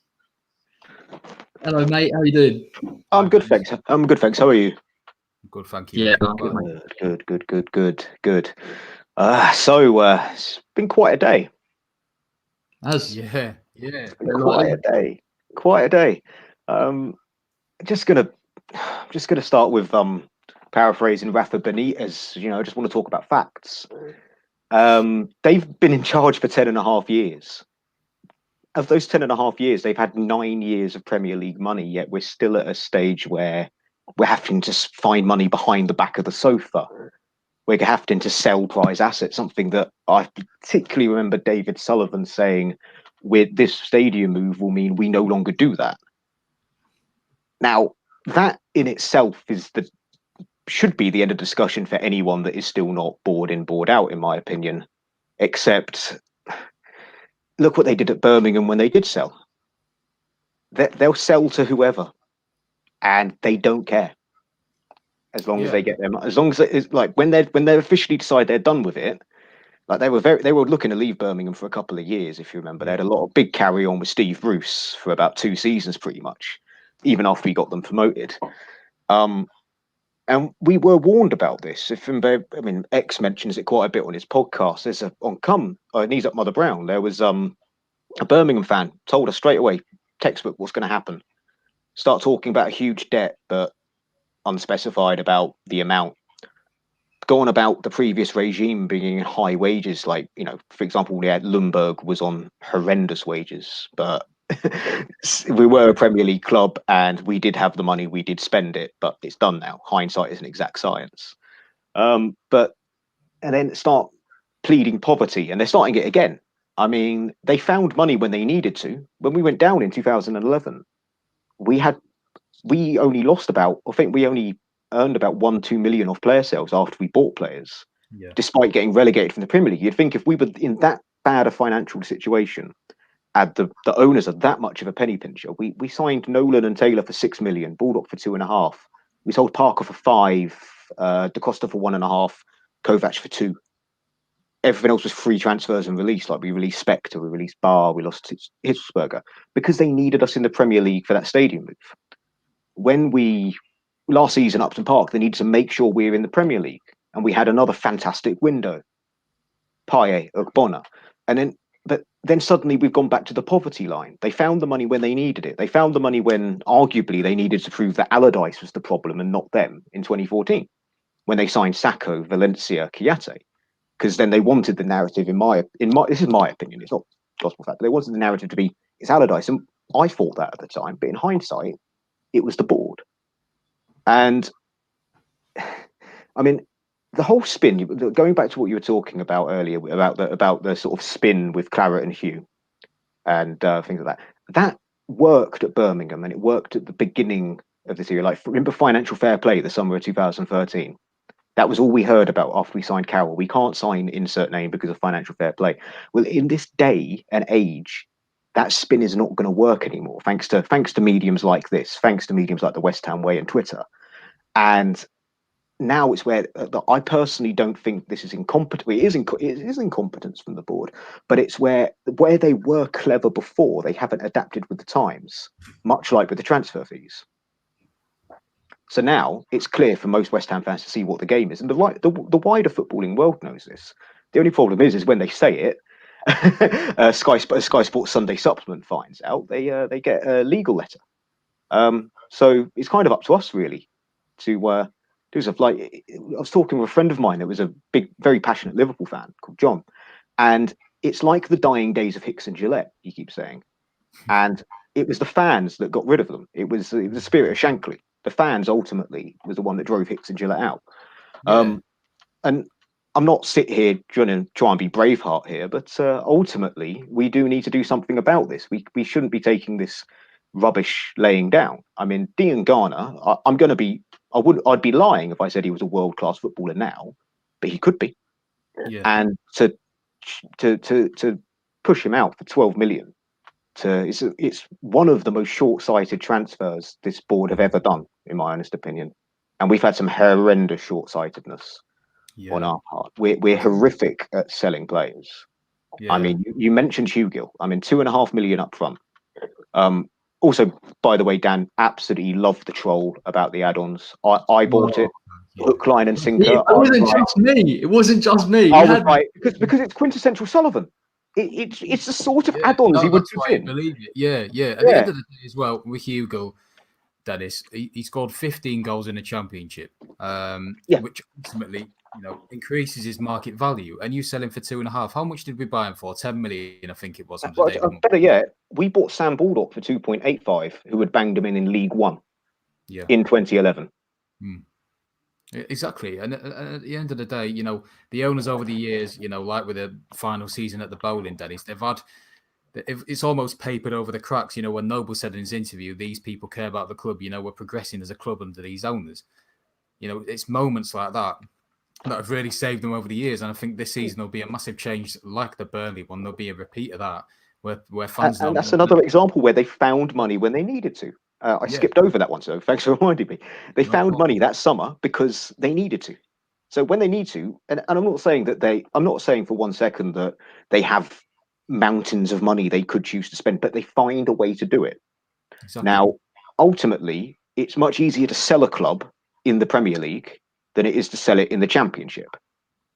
Hello, mate. How are you doing? I'm good, thanks. How are you? Good, thank you. Yeah, good. So it's been quite a day. Yeah. Quite a day. Just gonna start with paraphrasing Rafa Benitez. You know, I just want to talk about facts. They've been in charge for 10.5 years. Of those 10.5 years, they've had 9 years of Premier League money, yet we're still at a stage where we're having to find money behind the back of the sofa. We're having to sell prize assets, something that I particularly remember David Sullivan saying, with this stadium move will mean we no longer do that. Now, that in itself should be the end of discussion for anyone that is still not bored in, bored out, in my opinion, except look what they did at Birmingham when they did sell. They'll sell to whoever, and they don't care as long as they get them. As long as it's like when they officially decide they're done with it. Like they were looking to leave Birmingham for a couple of years, if you remember. They had a lot of big carry on with Steve Bruce for about 2 seasons, pretty much, even after we got them promoted. And we were warned about this. X mentions it quite a bit on his podcast. There's Knees Up Mother Brown. There was a Birmingham fan told us straight away, textbook, what's going to happen. Start talking about a huge debt, but unspecified about the amount. Go on about the previous regime being high wages. Like, you know, for example, Lundberg was on horrendous wages, but we were a Premier League club and we did have the money, we did spend it, but it's done now. Hindsight is an exact science. And then start pleading poverty, and they're starting it again. I mean, they found money when they needed to. When we went down in 2011, we only lost we only earned about 1-2 million off player sales after we bought players, despite getting relegated from the Premier League. You'd think if we were in that bad a financial situation, and the owners are that much of a penny pincher, we signed Nolan and Taylor for 6 million, Baldock for 2.5. We sold Parker for 5, Da Costa for 1.5, Kovac for 2. Everything else was free transfers and release. Like we released Spectre, we released Barr, we lost Hitzelsberger because they needed us in the Premier League for that stadium move. When last season, Upton Park, they needed to make sure we're in the Premier League, and we had another fantastic window. Payet, Ukbona, but then suddenly we've gone back to the poverty line. They found the money when they needed it. They found the money when arguably they needed to prove that Allardyce was the problem and not them in 2014, when they signed Sacco, Valencia, Chiate, because then they wanted the narrative. This is my opinion. It's not gospel fact, but they wanted the narrative to be it's Allardyce, and I thought that at the time. But in hindsight, it was the board. And I mean, the whole spin, going back to what you were talking about earlier about the sort of spin with Claret and Hugh and things like that worked at Birmingham, and it worked at the beginning of this era. Like, remember Financial Fair Play, the summer of 2013? That was all we heard about after we signed Carroll. We can't sign insert name because of Financial Fair Play. Well, in this day and age, that spin is not going to work anymore, thanks to mediums like this, thanks to mediums like the West Ham Way and Twitter. And now it's where I personally don't think this is incompetent. It is incompetence from the board, but it's where they were clever before, they haven't adapted with the times, much like with the transfer fees. So now it's clear for most West Ham fans to see what the game is, and the wider footballing world knows this. The only problem is when they say it, Sky Sports Sunday Supplement finds out, they get a legal letter. So it's kind of up to us really to do stuff. Like, I was talking with a friend of mine that was a big, very passionate Liverpool fan called John, and it's like the dying days of Hicks and Gillette, he keeps saying. And it was the fans that got rid of them. It was the spirit of Shankly. The fans ultimately was the one that drove Hicks and Gillette out. Yeah. And I'm not sit here trying to try and be Braveheart here, but ultimately we do need to do something about this. We shouldn't be taking this rubbish laying down. I mean, Diangana, I'd be lying if I said he was a world-class footballer now, but he could be. Yeah. And to push him out for 12 million, it's one of the most short-sighted transfers this board have ever done, in my honest opinion. And we've had some horrendous short-sightedness on our part. We're horrific at selling players. Yeah. I mean, you mentioned Hugill. I mean, 2.5 million up front. Also, by the way, Dan, absolutely loved the troll about the add-ons. I bought it, hook, line, and sinker. It wasn't just me. It wasn't just me. I was right, because it's quintessential Sullivan. It's the sort of add-ons he would put in. Believe it. Yeah. At the end of the day as well, with Hugill, Dennis, he scored 15 goals in the championship, which ultimately, increases his market value. And you sell him for 2.5. How much did we buy him for? 10 million, I think it was. Better yet, we bought Sam Baldock for 2.85, who had banged him in League One in 2011. Exactly. And at the end of the day, the owners over the years, like with the final season at the Bowling, Dennis, it's almost papered over the cracks. When Noble said in his interview, these people care about the club, we're progressing as a club under these owners. It's moments like that have really saved them over the years. And I think this season there'll be a massive change like the Burnley one. There'll be a repeat of that where fans... And that's another example where they found money when they needed to. I skipped over that one, so thanks for reminding me. They found money that summer because they needed to. So when they need to, and I'm not saying for 1 second that they have mountains of money they could choose to spend, but they find a way to do it. Exactly. Now, ultimately, it's much easier to sell a club in the Premier League than it is to sell it in the Championship.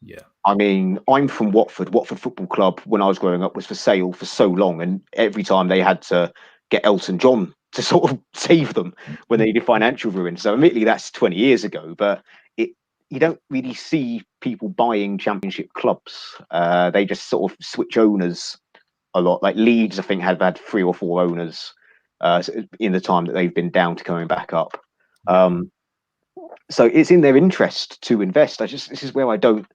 Yeah. I mean, I'm from Watford. Watford Football Club, when I was growing up, was for sale for so long, and every time they had to get Elton John to sort of save them when they needed financial ruin. So admittedly, that's 20 years ago, but you don't really see people buying Championship clubs. They just sort of switch owners a lot. Like Leeds, I think, have had 3 or 4 owners in the time that they've been down to coming back up. So it's in their interest to invest. This is where I don't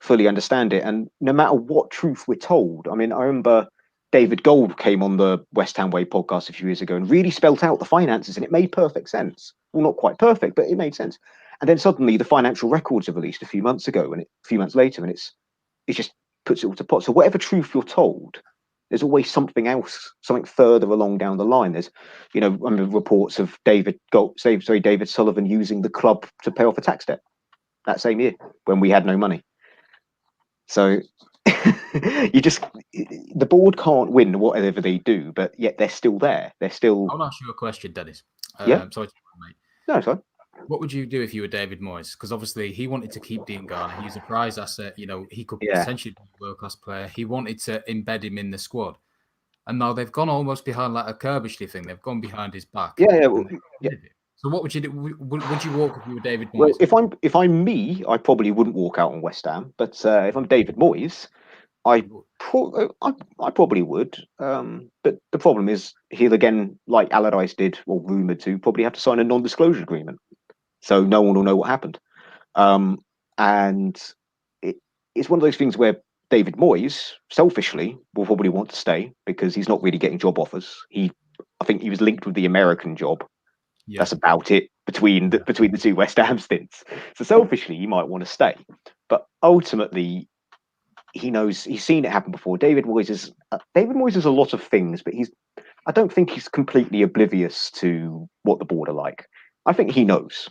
fully understand it. And no matter what truth we're told, I mean, I remember David Gold came on the West Ham Way podcast a few years ago and really spelt out the finances, and it made perfect sense. Well, not quite perfect, but it made sense. And then suddenly the financial records are released a few months ago, and a few months later, and it just puts it all to pot. So whatever truth you're told, there's always something else, something further along down the line. There's, reports of David Sullivan using the club to pay off a tax debt that same year when we had no money. So the board can't win whatever they do, but yet they're still there. They're still. I'll ask you a question, Dennis. Yeah. Sorry, mate. No, sorry. What would you do if you were David Moyes? Because obviously he wanted to keep Diangana. He's a prize asset. He could potentially be a world-class player. He wanted to embed him in the squad. And now they've gone almost behind like a Kirbishley thing. They've gone behind his back. Yeah. So what would you do? Would you walk if you were David Moyes? Well, if I'm me, I probably wouldn't walk out on West Ham. But if I'm David Moyes, I probably would. But the problem is he'll again, like Allardyce did, or rumoured to, probably have to sign a non-disclosure agreement. So no one will know what happened. And it's one of those things where David Moyes, selfishly, will probably want to stay because he's not really getting job offers. I think he was linked with the American job. Yeah. That's about it between the 2 West Ham stints. So selfishly, he might want to stay. But ultimately, he knows, he's seen it happen before. David Moyes is a lot of things, but I don't think he's completely oblivious to what the board are like. I think he knows.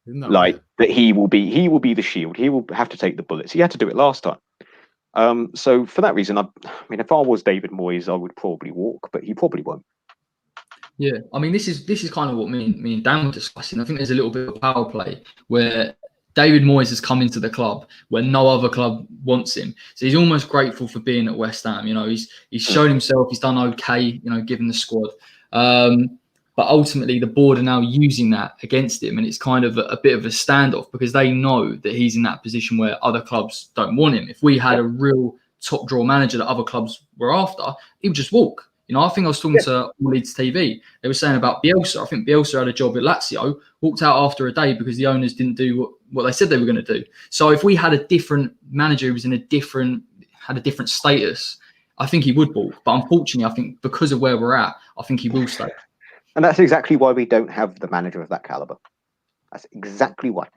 That he will be the shield. He will have to take the bullets. He had to do it last time. So for that reason, I mean, if I was David Moyes, I would probably walk, but he probably won't. Yeah, I mean, this is kind of what me and Dan were discussing. I think there's a little bit of power play where David Moyes has come into the club where no other club wants him. So he's almost grateful for being at West Ham. He's shown himself. He's done okay. Given the squad. But But ultimately, the board are now using that against him, and it's kind of a bit of a standoff because they know that he's in that position where other clubs don't want him. If we had a real top draw manager that other clubs were after, he would just walk. You know, I think I was talking to All Leeds TV. They were saying about Bielsa. I think Bielsa had a job at Lazio, walked out after a day because the owners didn't do what they said they were going to do. So if we had a different manager who was had a different status, I think he would walk. But unfortunately, I think because of where we're at, I think he will stay. And that's exactly why we don't have the manager of that caliber. That's exactly why.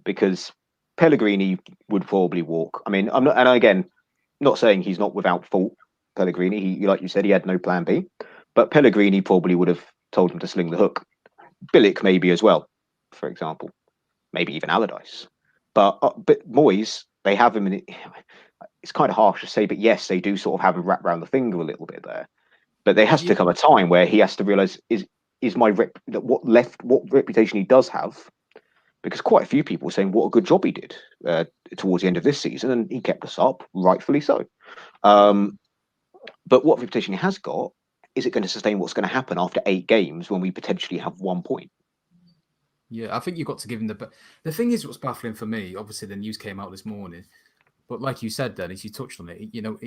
Because Pellegrini would probably walk. I mean, I'm not, and again, not saying he's not without fault. Pellegrini, he, like you said, he had no plan B, but Pellegrini probably would have told him to sling the hook. Bilic maybe as well, for example, maybe even Allardyce. But Moyes, they have him in it. It's kind of harsh to say, but yes, they do sort of have him wrapped around the finger a little bit there. But there has to come a time where he has to realise is my what reputation he does have, because quite a few people were saying what a good job he did towards the end of this season, and he kept us up, rightfully so. But what reputation he has got, is it going to sustain what's going to happen after 8 games when we potentially have 1 point? Yeah, I think you've got to give him the thing is what's baffling for me, obviously the news came out this morning, but like you said, Dennis, you touched on it, you know,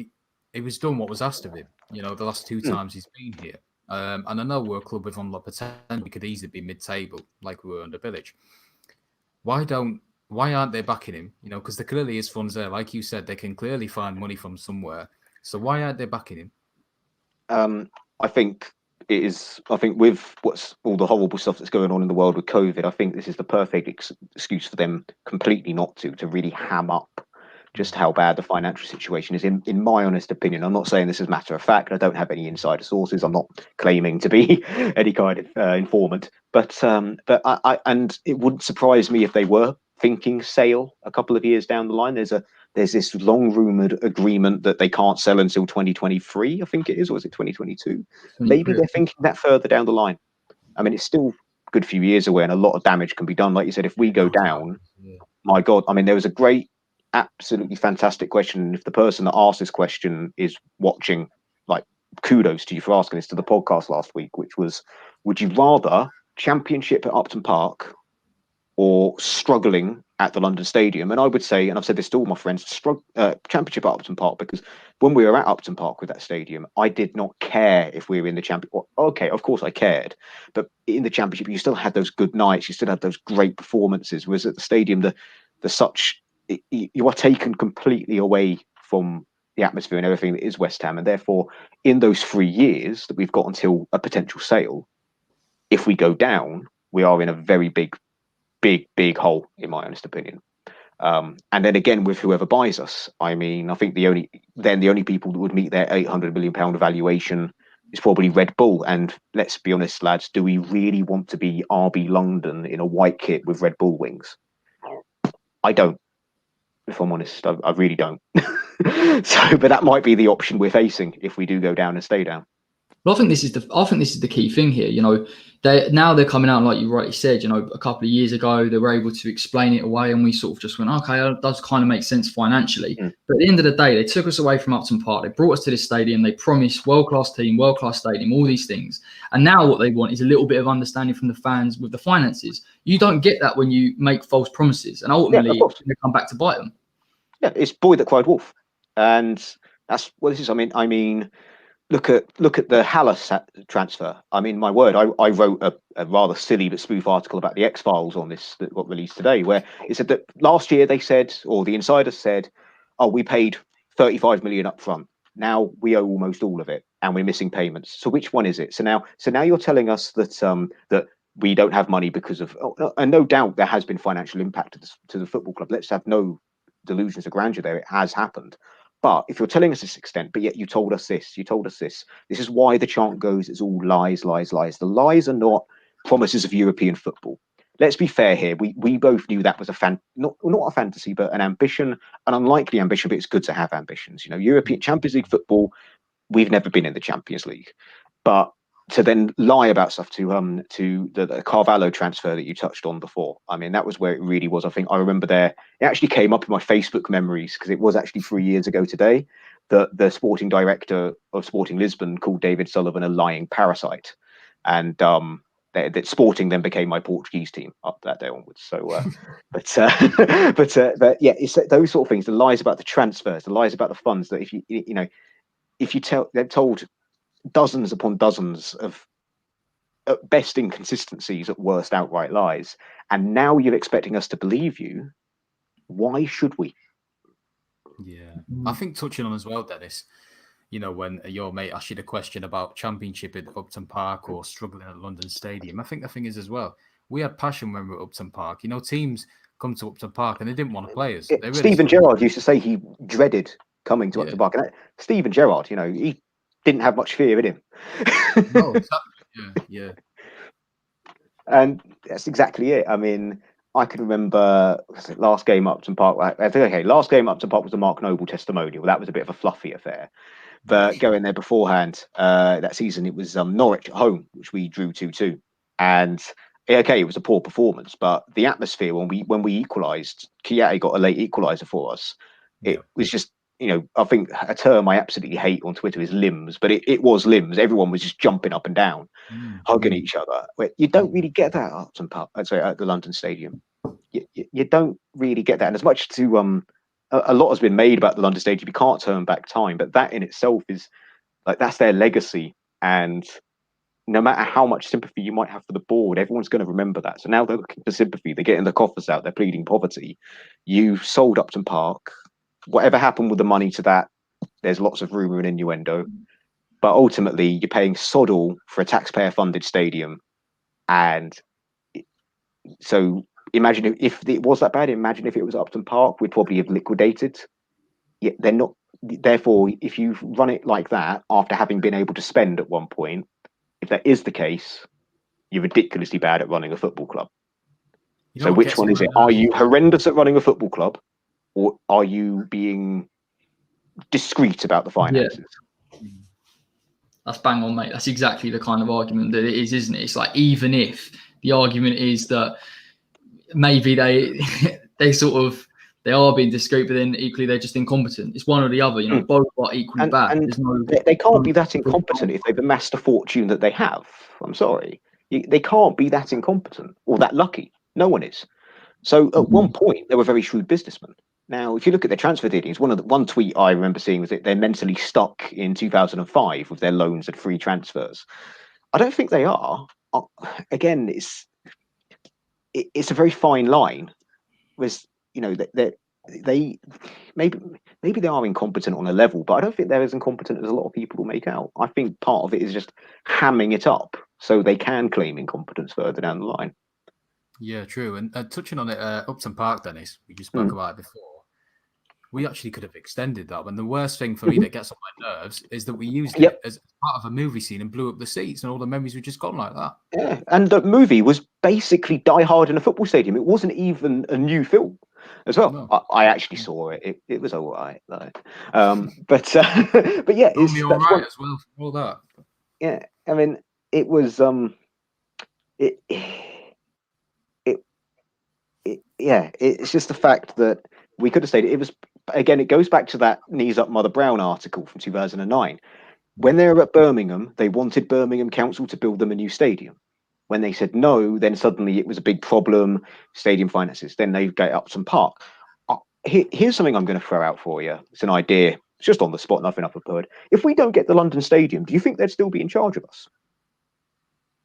it was done what was asked of him, you know, the last 2 times he's been here. And I know we're a club with unlocked potential. We could easily be mid-table like we were under Bilic. Why aren't they backing him? You know, because there clearly is funds there. Like you said, they can clearly find money from somewhere. So why aren't they backing him? I think it is. I think with what's all the horrible stuff that's going on in the world with COVID, I think this is the perfect excuse for them completely not to really ham up just how bad the financial situation is. In my honest opinion, I'm not saying this is matter of fact. I don't have any insider sources. I'm not claiming to be any kind of informant. But I and it wouldn't surprise me if they were thinking sale a couple of years down the line. There's this long rumored agreement that they can't sell until 2023, I think it is, or is it 2022? Maybe they're thinking that further down the line. I mean, it's still a good few years away and a lot of damage can be done. Like you said, if we go down, my God, I mean, there was a great, absolutely fantastic question. And if the person that asked this question is watching, like, kudos to you for asking this to the podcast last week, which was, would you rather championship at Upton Park or struggling at the London Stadium? And I would say, and I've said this to all my friends, championship at Upton Park, because when we were at Upton Park with that stadium, I did not care if we were in the championship. Okay, of course I cared, but in the championship, you still had those good nights, you still had those great performances. Whereas at the stadium, you are taken completely away from the atmosphere and everything that is West Ham. And therefore, in those 3 years that we've got until a potential sale, if we go down, we are in a very big hole, in my honest opinion. And then again, with whoever buys us, I mean, I think the only people that would meet their £800 million valuation is probably Red Bull. And let's be honest, lads, do we really want to be RB London in a white kit with Red Bull wings? I don't. If I'm honest, I really don't. But that might be the option we're facing if we do go down and stay down. But I think this is the key thing here. You know, they're coming out, like you rightly said. You know, a couple of years ago they were able to explain it away, and we sort of just went, okay, that does kind of make sense financially. But at the end of the day, they took us away from Upton Park. They brought us to this stadium. They promised world-class team, world-class stadium, all these things. And now what they want is a little bit of understanding from the fans with the finances. You don't get that when you make false promises, and ultimately it's going to come back to bite them. Yeah, it's boy that cried wolf, and that's what this is. I mean. Look at the Hallas transfer. I mean, my word, I wrote a rather silly but spoof article about the X-Files on this that got released today, where it said that last year they said, or the insiders said, oh, we paid 35 million up front. Now we owe almost all of it, and we're missing payments. So which one is it? So now you're telling us that that we don't have money because of, and no doubt there has been financial impact to the football club. Let's have no delusions of grandeur there. It has happened. But if you're telling us this extent, but yet you told us this, this is why the chant goes, it's all lies, lies, lies. The lies are not promises of European football. Let's be fair here. We both knew that was not a fantasy, but an ambition, an unlikely ambition, but it's good to have ambitions. You know, European Champions League football, we've never been in the Champions League. But to then lie about stuff to the Carvalho transfer that you touched on before. I mean, that was where it really was. I think I remember it actually came up in my Facebook memories because it was actually 3 years ago today that the sporting director of Sporting Lisbon called David Sullivan a lying parasite. And that Sporting then became my Portuguese team up that day onwards. So, but yeah, it's those sort of things. The lies about the transfers, the lies about the funds. That they've told dozens upon dozens of at best inconsistencies, at worst outright lies, and now you're expecting us to believe you. Why should we? Yeah, I think touching on as well, Dennis. When your mate asked you the question about Championship at Upton Park or struggling at London Stadium, I think the thing is as well, we had passion when we were at Upton Park. Teams come to Upton Park and they didn't want to play us. Really Stephen Gerrard used to say he dreaded coming to Upton Park. And Stephen Gerrard, he didn't have much fear in him. No, exactly. Yeah. And that's exactly it. I mean, I can remember last game at Upton Park. Last game at Upton Park was the Mark Noble testimonial. That was a bit of a fluffy affair. But going there beforehand, that season, it was Norwich at home, which we drew 2-2. And it was a poor performance, but the atmosphere when we equalised, Kiate got a late equaliser for us. It was just, I think a term I absolutely hate on Twitter is limbs, but it was limbs. Everyone was just jumping up and down, hugging each other. You don't really get that at the London Stadium. You don't really get that. And as much to a lot has been made about the London Stadium. You can't turn back time, but that in itself is that's their legacy. And no matter how much sympathy you might have for the board, everyone's going to remember that. So now they're looking for sympathy. They're getting the coffers out. They're pleading poverty. You sold Upton Park. Whatever happened with the money to that, there's lots of rumour and innuendo. But ultimately, you're paying sod all for a taxpayer-funded stadium. And so imagine if it was that bad. Imagine if it was Upton Park, we'd probably have liquidated. Yeah, they're not. Therefore, if you run it like that, after having been able to spend at one point, if that is the case, you're ridiculously bad at running a football club. So which one is it? Are you horrendous at running a football club, or are you being discreet about the finances? Yeah. That's bang on, mate. That's exactly the kind of argument that it is, isn't it? It's like, even if the argument is that maybe they are being discreet, but then equally they're just incompetent. It's one or the other, both are equally bad. And they can't be that incompetent if they've amassed a fortune that they have. I'm sorry. They can't be that incompetent or that lucky. No one is. So at one point, they were very shrewd businessmen. Now, if you look at their transfer dealings, one tweet I remember seeing was that they're mentally stuck in 2005 with their loans and free transfers. I don't think they are. Again, it's a very fine line. They maybe they are incompetent on a level, but I don't think they're as incompetent as a lot of people will make out. I think part of it is just hamming it up so they can claim incompetence further down the line. Yeah, true. And touching on it, Upton Park, Dennis, we just spoke about it before. We actually could have extended that. And the worst thing for me that gets on my nerves is that we used it as part of a movie scene and blew up the seats, and all the memories were just gone like that. Yeah, and the movie was basically Die Hard in a football stadium. It wasn't even a new film as well. No. I actually saw it. It was all right, though. But yeah, it's all right as well for all that. Yeah, I mean, it was it's just the fact that we could have stayed. It was, again, it goes back to that Knees Up Mother Brown article from 2009. When they were at Birmingham, they wanted Birmingham Council to build them a new stadium. When they said no, then suddenly it was a big problem, stadium finances. Then they get Upton Park. Here's something I'm going to throw out for you. It's an idea. It's just on the spot, nothing I've heard. If we don't get the London Stadium, do you think they'd still be in charge of us?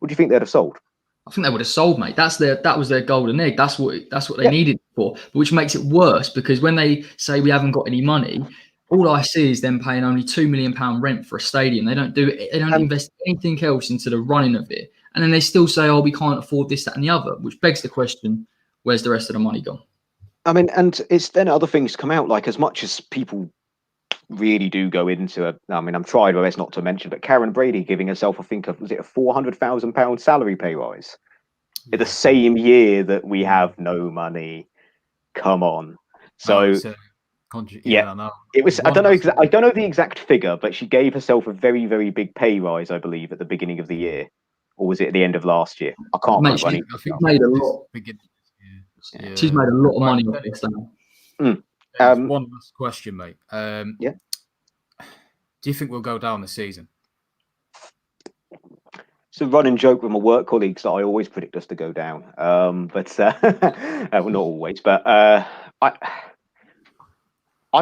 Or do you think they'd have sold? I think they would have sold, mate. That was their golden egg. That's what they needed it for. Which makes it worse, because when they say we haven't got any money, all I see is them paying only £2 million rent for a stadium. They don't invest anything else into the running of it, and then they still say, "Oh, we can't afford this, that, and the other," which begs the question: where's the rest of the money gone? I mean, and it's then other things come out, like, as much as people really do go into I'm trying my best not to mention, but Karen Brady giving herself, I think, was it a £400,000 salary pay rise in the same year that we have no money? Come on. So I know. It was. I don't know the exact figure, but she gave herself a very, very big pay rise, I believe, at the beginning of the year, or was it at the end of last year? I can't remember. I think she made a lot. Yeah. She's made a lot of money off this now. One last question, mate. Do you think we'll go down this season? It's a running joke with my work colleagues that I always predict us to go down. But well, not always. But I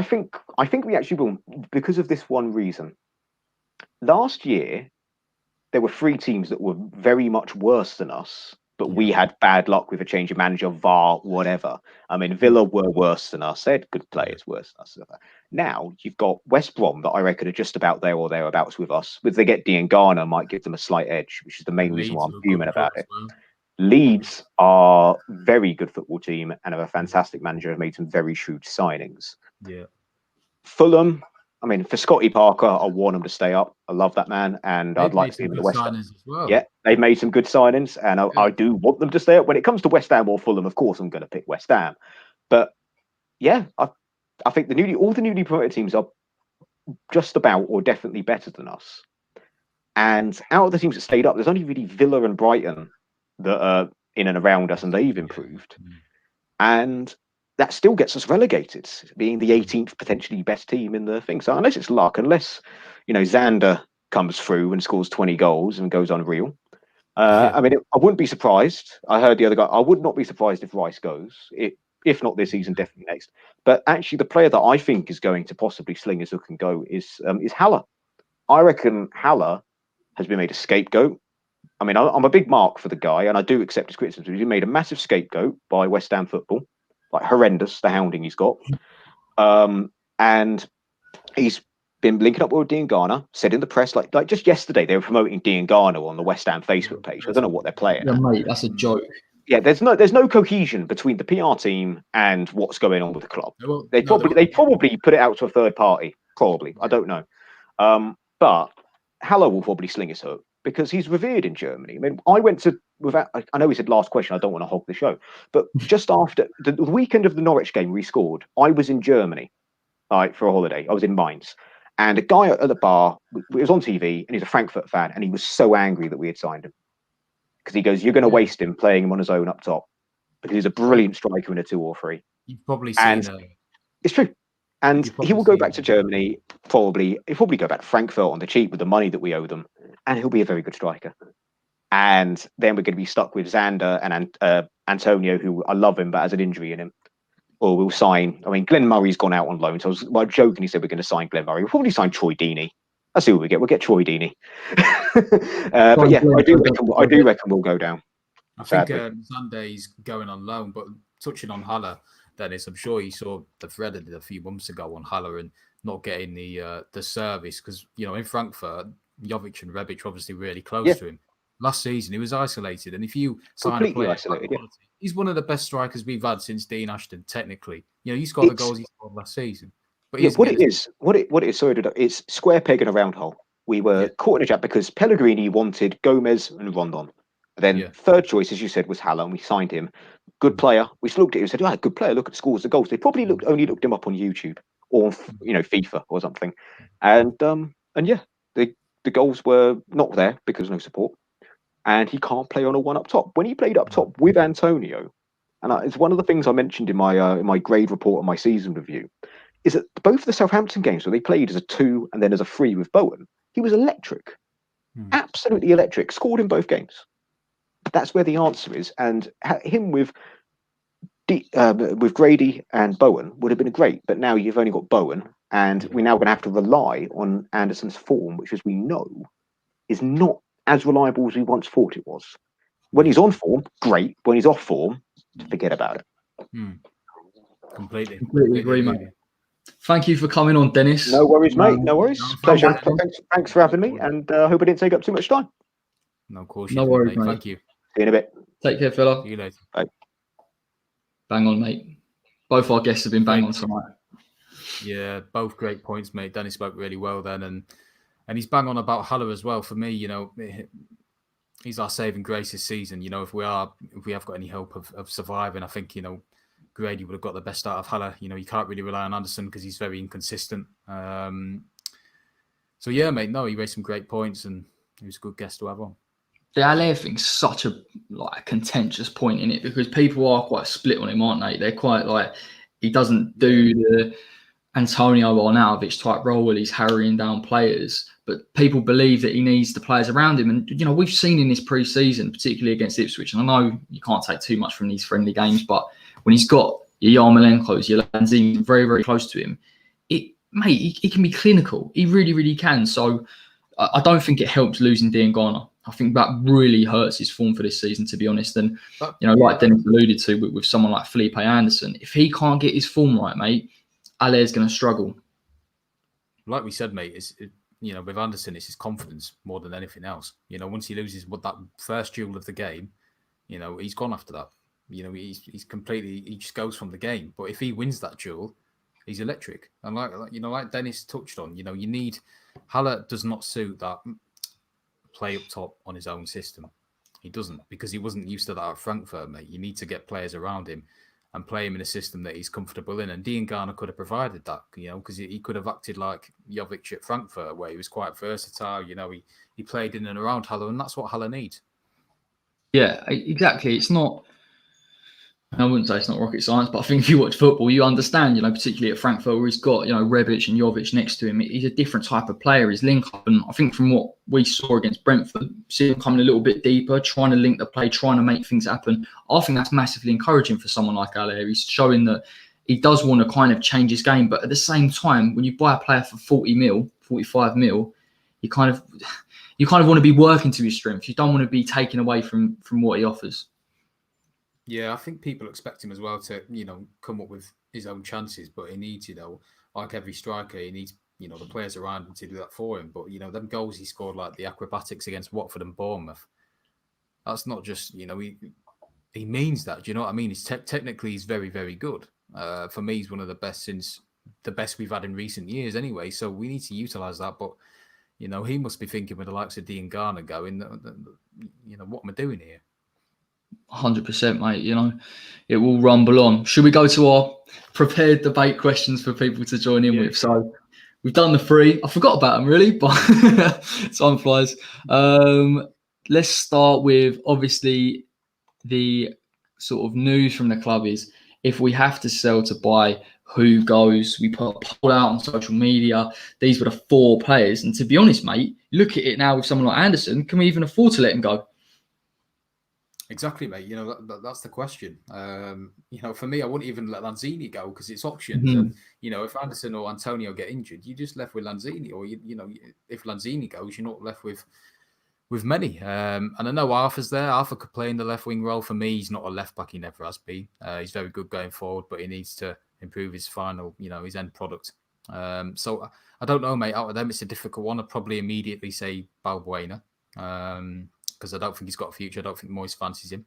think we actually will, because of this one reason. Last year, there were 3 teams that were very much worse than us, but we had bad luck with a change of manager, VAR, whatever. I mean, Villa were worse than us. They had good players worse than us. Now you've got West Brom that I reckon are just about there or thereabouts with us. If they get Diangana, might give them a slight edge, which is the main reason why I'm fuming about it. Well. Leeds are a very good football team and have a fantastic manager. Have made some very shrewd signings. Yeah. Fulham, I mean, for Scotty Parker, I want him to stay up. I love that man, and I'd like to see him in the West Ham. Well. Yeah, they've made some good signings, and I do want them to stay up. When it comes to West Ham or Fulham, of course, I'm going to pick West Ham. But yeah, I think all the newly promoted teams are just about or definitely better than us. And out of the teams that stayed up, there's only really Villa and Brighton that are in and around us, and they've improved. And that still gets us relegated, being the 18th potentially best team in the thing. So unless it's luck, unless Xander comes through and scores 20 goals and goes unreal, I mean, I wouldn't be surprised. I heard the other guy. I would not be surprised if Rice goes. If not this season, definitely next. But actually, the player that I think is going to possibly sling his hook and go is Haller. I reckon Haller has been made a scapegoat. I mean, I'm a big mark for the guy, and I do accept his criticism. He's been made a massive scapegoat by West Ham football. Like horrendous, the hounding he's got. And he's been linking up with Diangana, said in the press, like just yesterday, they were promoting Diangana on the West Ham Facebook page. I don't know what they're playing. Yeah, mate, that's a joke. Yeah, there's no cohesion between the PR team and what's going on with the club. They probably put it out to a third party. Probably. I don't know. But Haller will probably sling his hook because he's revered in Germany. I mean, I know he said last question, I don't want to hog the show, but just after the weekend of the Norwich game we scored, I was in Germany for a holiday. I was in Mainz, and a guy at the bar, it was on TV, and he's a Frankfurt fan, and he was so angry that we had signed him because he goes, "You're going to waste him playing him on his own up top because he's a brilliant striker in a 2 or 3." You've probably seen it's true. And he will go back to Germany, probably. He'll probably go back to Frankfurt on the cheap with the money that we owe them, and he'll be a very good striker. And then we're going to be stuck with Xander and Antonio, who I love him, but has an injury in him. Or we'll sign. I mean, Glenn Murray's gone out on loan, so I was jokingly said we're going to sign Glenn Murray. We'll probably sign Troy Deeney. Let's see what we get. We'll get Troy Deeney. But yeah, I do reckon we'll go down. I think Xander's going on loan, but touching on Haller, Dennis, I'm sure you saw the thread I did a few months ago on Haller and not getting the service because in Frankfurt, Jovic and Rebic are obviously really close to him. Last season, he was isolated, and if you sign a player, he's one of the best strikers we've had since Dean Ashton. Technically, he scored the goals he scored last season. But what it is, sorry, it's square peg in a round hole. We were caught in a jab because Pellegrini wanted Gomez and Rondon. Then third choice, as you said, was Haller, and we signed him. Good player. We looked at him and said, good player. Look at the scores, the goals. They probably only looked him up on YouTube or FIFA or something. And the goals were not there because no support. And he can't play on a one up top. When he played up top with Antonio, and it's one of the things I mentioned in my grade report and my season review, is that both the Southampton games where they played as a 2 and then as a 3 with Bowen, he was electric, absolutely electric. Scored in both games. But that's where the answer is. And him with Grady and Bowen would have been great. But now you've only got Bowen, and we're now going to have to rely on Anderson's form, which, as we know, is not as reliable as we once thought it was. When he's on form, great. When he's off form, forget about it. Completely agree, mate. Thank you for coming on, Dennis. No worries, mate. No worries. Pleasure. Thanks for having me, and I hope I didn't take up too much time. No, of course. No worries, mate. Thank you. See you in a bit. Take care, fella. See you later. Bye. Bang on, mate. Both our guests have been bang on tonight. Yeah, both great points, mate. Danny spoke really well then, and he's bang on about Haller as well. For me, he's our saving grace this season. If we have got any hope of surviving, I think Grady would have got the best out of Haller. You can't really rely on Anderson because he's very inconsistent. So yeah, mate. No, he raised some great points, and he was a good guest to have on. The Allaire thing's such a contentious point in it because people are quite split on him, aren't they? They're quite he doesn't do the Antonio Arnautovic type role where he's harrying down players, but people believe that he needs the players around him. And, we've seen in this pre-season, particularly against Ipswich, and I know you can't take too much from these friendly games, but when he's got your Yarmolenko's, your Lanzini very, very close to him, he can be clinical. He really, really can. So I don't think it helps losing Diangana. I think that really hurts his form for this season, to be honest. And, like Dennis alluded to with someone like Felipe Anderson, if he can't get his form right, mate, Aller's going to struggle. Like we said, mate, with Anderson, it's his confidence more than anything else. Once he loses that first duel of the game, he's gone after that. He's completely, he just goes from the game. But if he wins that duel, he's electric. And like Dennis touched on, you need, Haller does not suit that play up top on his own system. He doesn't, because he wasn't used to that at Frankfurt, mate. You need to get players around him and play him in a system that he's comfortable in. And Diangana could have provided that, because he could have acted like Jovic at Frankfurt, where he was quite versatile. He played in and around Haller, and that's what Haller needs. Yeah, exactly. It's not, I wouldn't say it's not rocket science, but I think if you watch football, you understand, particularly at Frankfurt, where he's got, Rebic and Jovic next to him. He's a different type of player. His link up, and I think from what we saw against Brentford, see him coming a little bit deeper, trying to link the play, trying to make things happen. I think that's massively encouraging for someone like Haller. He's showing that he does want to kind of change his game, but at the same time, when you buy a player for 40 mil, 45 mil, you kind of want to be working to his strengths. You don't want to be taken away from what he offers. Yeah, I think people expect him as well to, come up with his own chances, but he needs, like every striker, he needs, the players around him to do that for him. But, them goals he scored, like the acrobatics against Watford and Bournemouth, that's not just, he means that. Do you know what I mean? Technically, he's very, very good. For me, he's one of the best we've had in recent years anyway. So we need to utilise that. But, he must be thinking with the likes of Diangana going, what am I doing here? 100%, mate. It will rumble on. Should we go to our prepared debate questions for people to join in with? So we've done the 3. I forgot about them, really, but time flies. Let's start with, obviously, the sort of news from the club is, if we have to sell to buy, who goes? We put a poll out on social media. These were the 4 players. And to be honest, mate, look at it now with someone like Anderson. Can we even afford to let him go? Exactly, mate. That's the question. For me, I wouldn't even let Lanzini go because it's options. Mm-hmm. And, if Anderson or Antonio get injured, you're just left with Lanzini. Or, if Lanzini goes, you're not left with many. And I know Arthur's there. Arthur could play in the left wing role. For me, he's not a left back. He never has been. He's very good going forward, but he needs to improve his final, his end product. So I don't know, mate. Out of them, it's a difficult one. I'd probably immediately say Balbuena. Because I don't think he's got a future. I don't think Moyes fancies him.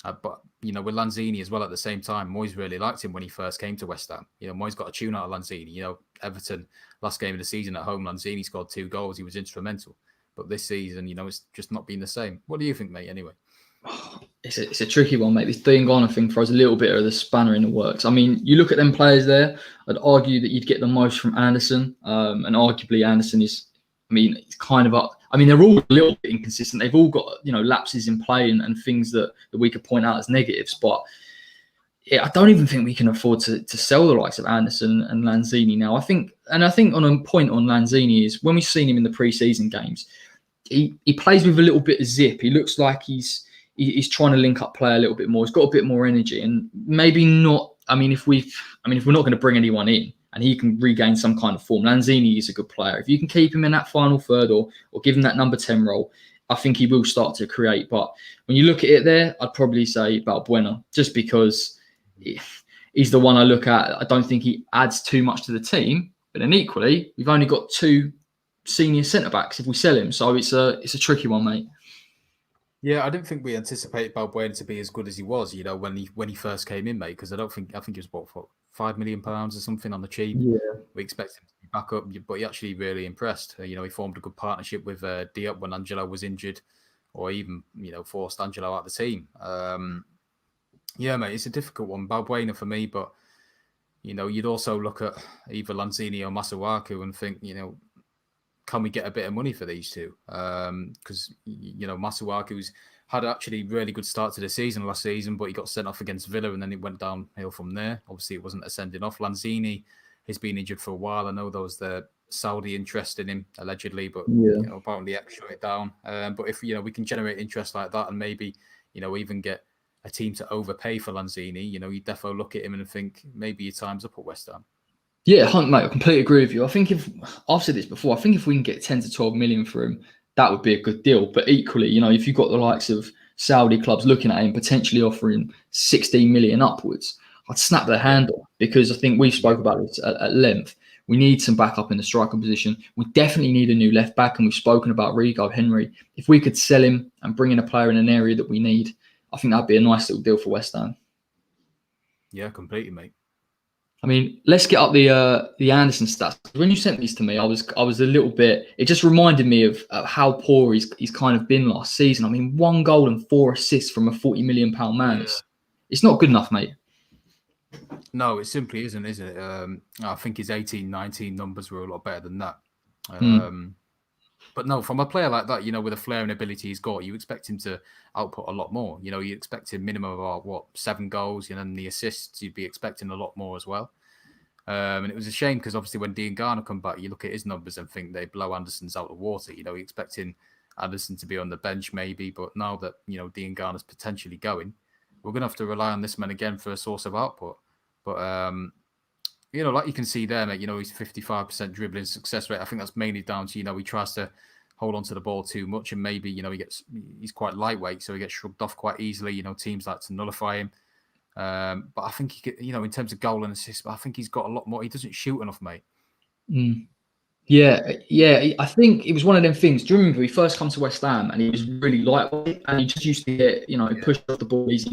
But, with Lanzini as well at the same time, Moyes really liked him when he first came to West Ham. Moyes got a tune out of Lanzini. Everton, last game of the season at home, Lanzini scored 2 goals. He was instrumental. But this season, it's just not been the same. What do you think, mate, anyway? It's a tricky one, mate. This Diangana thing throws a little bit of the spanner in the works. I mean, you look at them players there, I'd argue that you'd get the most from Anderson. And arguably Anderson is, it's kind of up. They're all a little bit inconsistent. They've all got, lapses in play and things that we could point out as negatives. But I don't even think we can afford to sell the likes of Anderson and Lanzini now. I think on a point on Lanzini is when we've seen him in the pre-season games, he plays with a little bit of zip. He looks like he's trying to link up play a little bit more. He's got a bit more energy, and maybe not. If we're not going to bring anyone in, and he can regain some kind of form, Lanzini is a good player. If you can keep him in that final third or give him that number 10 role, I think he will start to create. But when you look at it there, I'd probably say Balbuena, just because he's the one I look at. I don't think he adds too much to the team, but then equally, we've only got 2 senior centre-backs if we sell him. So it's a tricky one, mate. Yeah, I didn't think we anticipated Balbuena to be as good as he was, when he first came in, mate, because I think he was what, £5 million or something on the cheap. Yeah. We expect him to be back up, but he actually really impressed. He formed a good partnership with Diop when Angelo was injured, or even, forced Angelo out of the team. Yeah, mate, it's a difficult one. Balbuena for me, but, you'd also look at either Lanzini or Masuaku and think, can we get a bit of money for these 2? Because, Masuaku's had actually really good start to the season last season, but he got sent off against Villa and then it went downhill from there. Obviously, it wasn't a sending off. Lanzini he's been injured for a while. I know there was the Saudi interest in him allegedly, but apparently X shut it down. But if we can generate interest like that, and maybe even get a team to overpay for Lanzini, you defo look at him and think maybe your time's up at West Ham. Yeah, Hunt, mate, I completely agree with you. I think I've said this before, I think if we can get 10 to 12 million for him, that would be a good deal. But equally, if you've got the likes of Saudi clubs looking at him, potentially offering 16 million upwards, I'd snap their hand off, because I think we've spoke about it at length. We need some backup in the striker position. We definitely need a new left back, and we've spoken about Rigo Henry. If we could sell him and bring in a player in an area that we need, I think that'd be a nice little deal for West Ham. Yeah, completely, mate. I mean, let's get up the Anderson stats. When you sent these to me, I was a little bit. It just reminded me of how poor he's kind of been last season. I mean, 1 goal and 4 assists from a £40 million man. Yeah. It's not good enough, mate. No, it simply isn't, is it? I think his 18-19 numbers were a lot better than that. But no, from a player like that, with the flair and ability he's got, you expect him to output a lot more. You expect him minimum of 7 goals, and the assists, you'd be expecting a lot more as well. And it was a shame because obviously when Diangana come back, you look at his numbers and think they blow Anderson's out of the water. You're expecting Anderson to be on the bench maybe, but now that Diangana's potentially going, we're going to have to rely on this man again for a source of output. But like you can see there, mate, he's 55% dribbling success rate. I think that's mainly down to, he tries to hold on to the ball too much, and maybe, he's quite lightweight, so he gets shrugged off quite easily. Teams like to nullify him. But I think he could, in terms of goal and assist, I think he's got a lot more. He doesn't shoot enough, mate. Yeah. I think it was one of them things. Do you remember he first come to West Ham and he was really lightweight and he just used to get, pushed off the ball easy.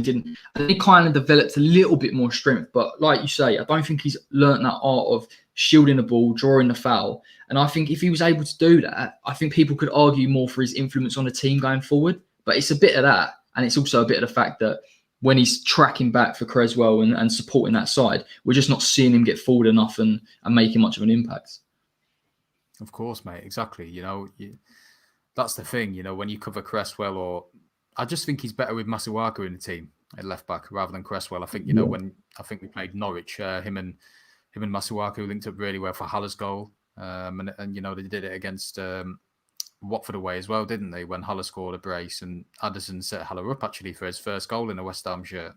And he kind of developed a little bit more strength. But like you say, I don't think he's learnt that art of shielding the ball, drawing the foul. And I think if he was able to do that, I think people could argue more for his influence on the team going forward. But it's a bit of that. And it's also a bit of the fact that when he's tracking back for Creswell and supporting that side, we're just not seeing him get forward enough and making much of an impact. Of course, mate. Exactly. That's the thing. When you cover Cresswell, or I just think he's better with Masuaku in the team at left back rather than Cresswell. I think when I think we played Norwich, him and Masuaku linked up really well for Haller's goal, and they did it against Watford away as well, didn't they? When Haller scored a brace and Addison set Haller up actually for his first goal in a West Ham shirt.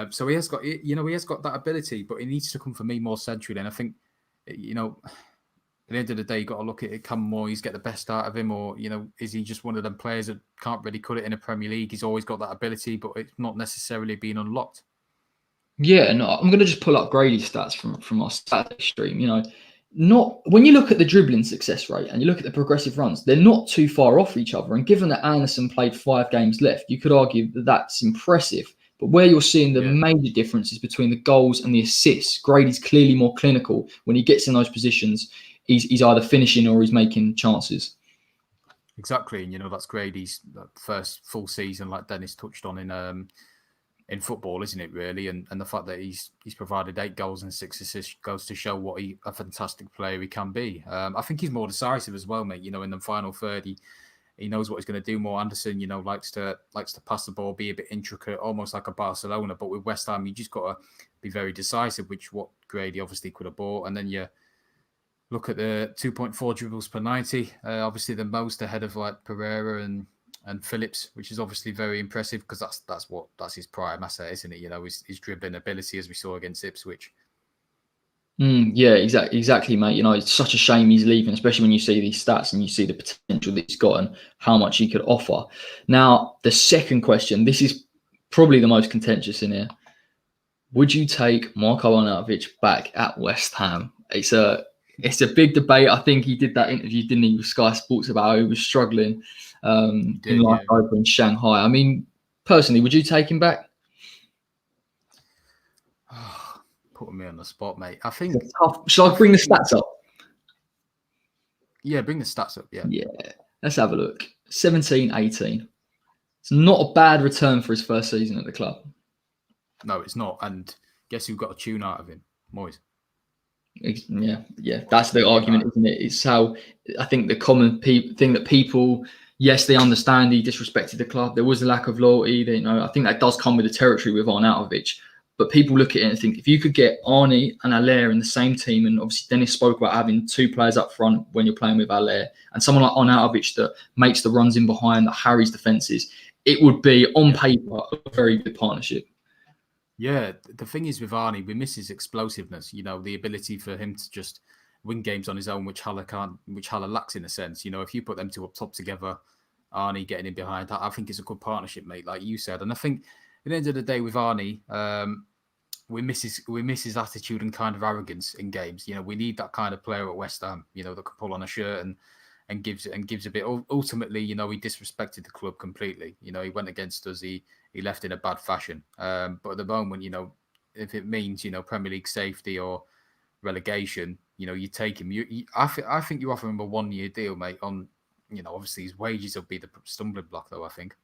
So he has got that ability, but he needs to come for me more centrally. And I think at the end of the day, you got to look at it. Can Moyes get the best out of him, or is he just one of them players that can't really cut it in a Premier League? He's always got that ability, but it's not necessarily been unlocked. Yeah, no, I'm going to just pull up Grady's stats from our stat stream. Not when you look at the dribbling success rate and you look at the progressive runs, they're not too far off each other. And given that Anderson played 5 games left, you could argue that that's impressive. But where you're seeing the major differences between the goals and the assists, Grady's clearly more clinical when he gets in those positions. He's either finishing or he's making chances. Exactly, and that's Grady's first full season, like Dennis touched on in football, isn't it? Really, and the fact that he's provided 8 goals and 6 assists goes to show what a fantastic player he can be. I think he's more decisive as well, mate. In the final third, he knows what he's going to do more. Anderson, likes to pass the ball, be a bit intricate, almost like a Barcelona. But with West Ham, you just got to be very decisive, which what Grady obviously could have bought, and then you look at the 2.4 dribbles per 90, obviously the most ahead of like Pereira and Phillips, which is obviously very impressive because that's his prime asset, isn't it? His dribbling ability, as we saw against Ipswich. Yeah, exactly, mate. It's such a shame he's leaving, especially when you see these stats and you see the potential that he's got and how much he could offer. Now, the second question, this is probably the most contentious in here. Would you take Marko Arnautovic back at West Ham? It's a big debate. I think he did that interview, didn't he, with Sky Sports about how he was struggling in life over in Shanghai. I mean, personally, would you take him back? Putting me on the spot, mate. I think. Shall I bring the stats up? Yeah, bring the stats up. Yeah. Let's have a look. 17-18. It's not a bad return for his first season at the club. No, it's not. And guess who got a tune out of him? Moyes. Yeah. That's the argument, isn't it? It's how I think the common thing that people, yes, they understand he disrespected the club. There was a lack of loyalty. I think that does come with the territory with Arnautovic. But people look at it and think, if you could get Arnie and Allaire in the same team, and obviously Dennis spoke about having 2 players up front when you're playing with Allaire, and someone like Arnautovic that makes the runs in behind, that harries defences, it would be, on paper, a very good partnership. Yeah, the thing is with Arnie, we miss his explosiveness, the ability for him to just win games on his own, which Haller lacks in a sense. If you put them 2 up top together, Arnie getting in behind, I think it's a good partnership, mate, like you said. And I think at the end of the day with Arnie, we miss his attitude and kind of arrogance in games. We need that kind of player at West Ham, that can pull on a shirt and gives a bit. Ultimately, he disrespected the club completely. He went against us. He left in a bad fashion. But at the moment, if it means Premier League safety or relegation, you take him. I think you offer him a 1-year deal, mate. On obviously his wages will be the stumbling block, though. I think.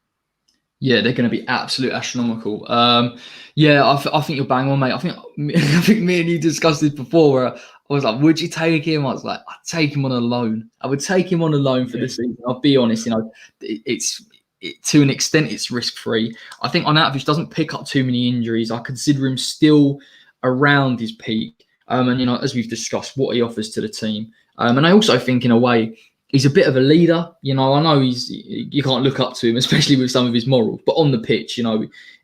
Yeah, they're going to be absolute astronomical. I think you're bang on, mate. I think me and you discussed this before, where I was like, would you take him? I was like, I'd take him on a loan. I would take him on a loan for this season. I'll be honest, it's to an extent, it's risk-free. I think Arnautovic doesn't pick up too many injuries. I consider him still around his peak. And, as we've discussed, what he offers to the team. And I also think, in a way, he's a bit of a leader. I know you can't look up to him, especially with some of his morals. But on the pitch,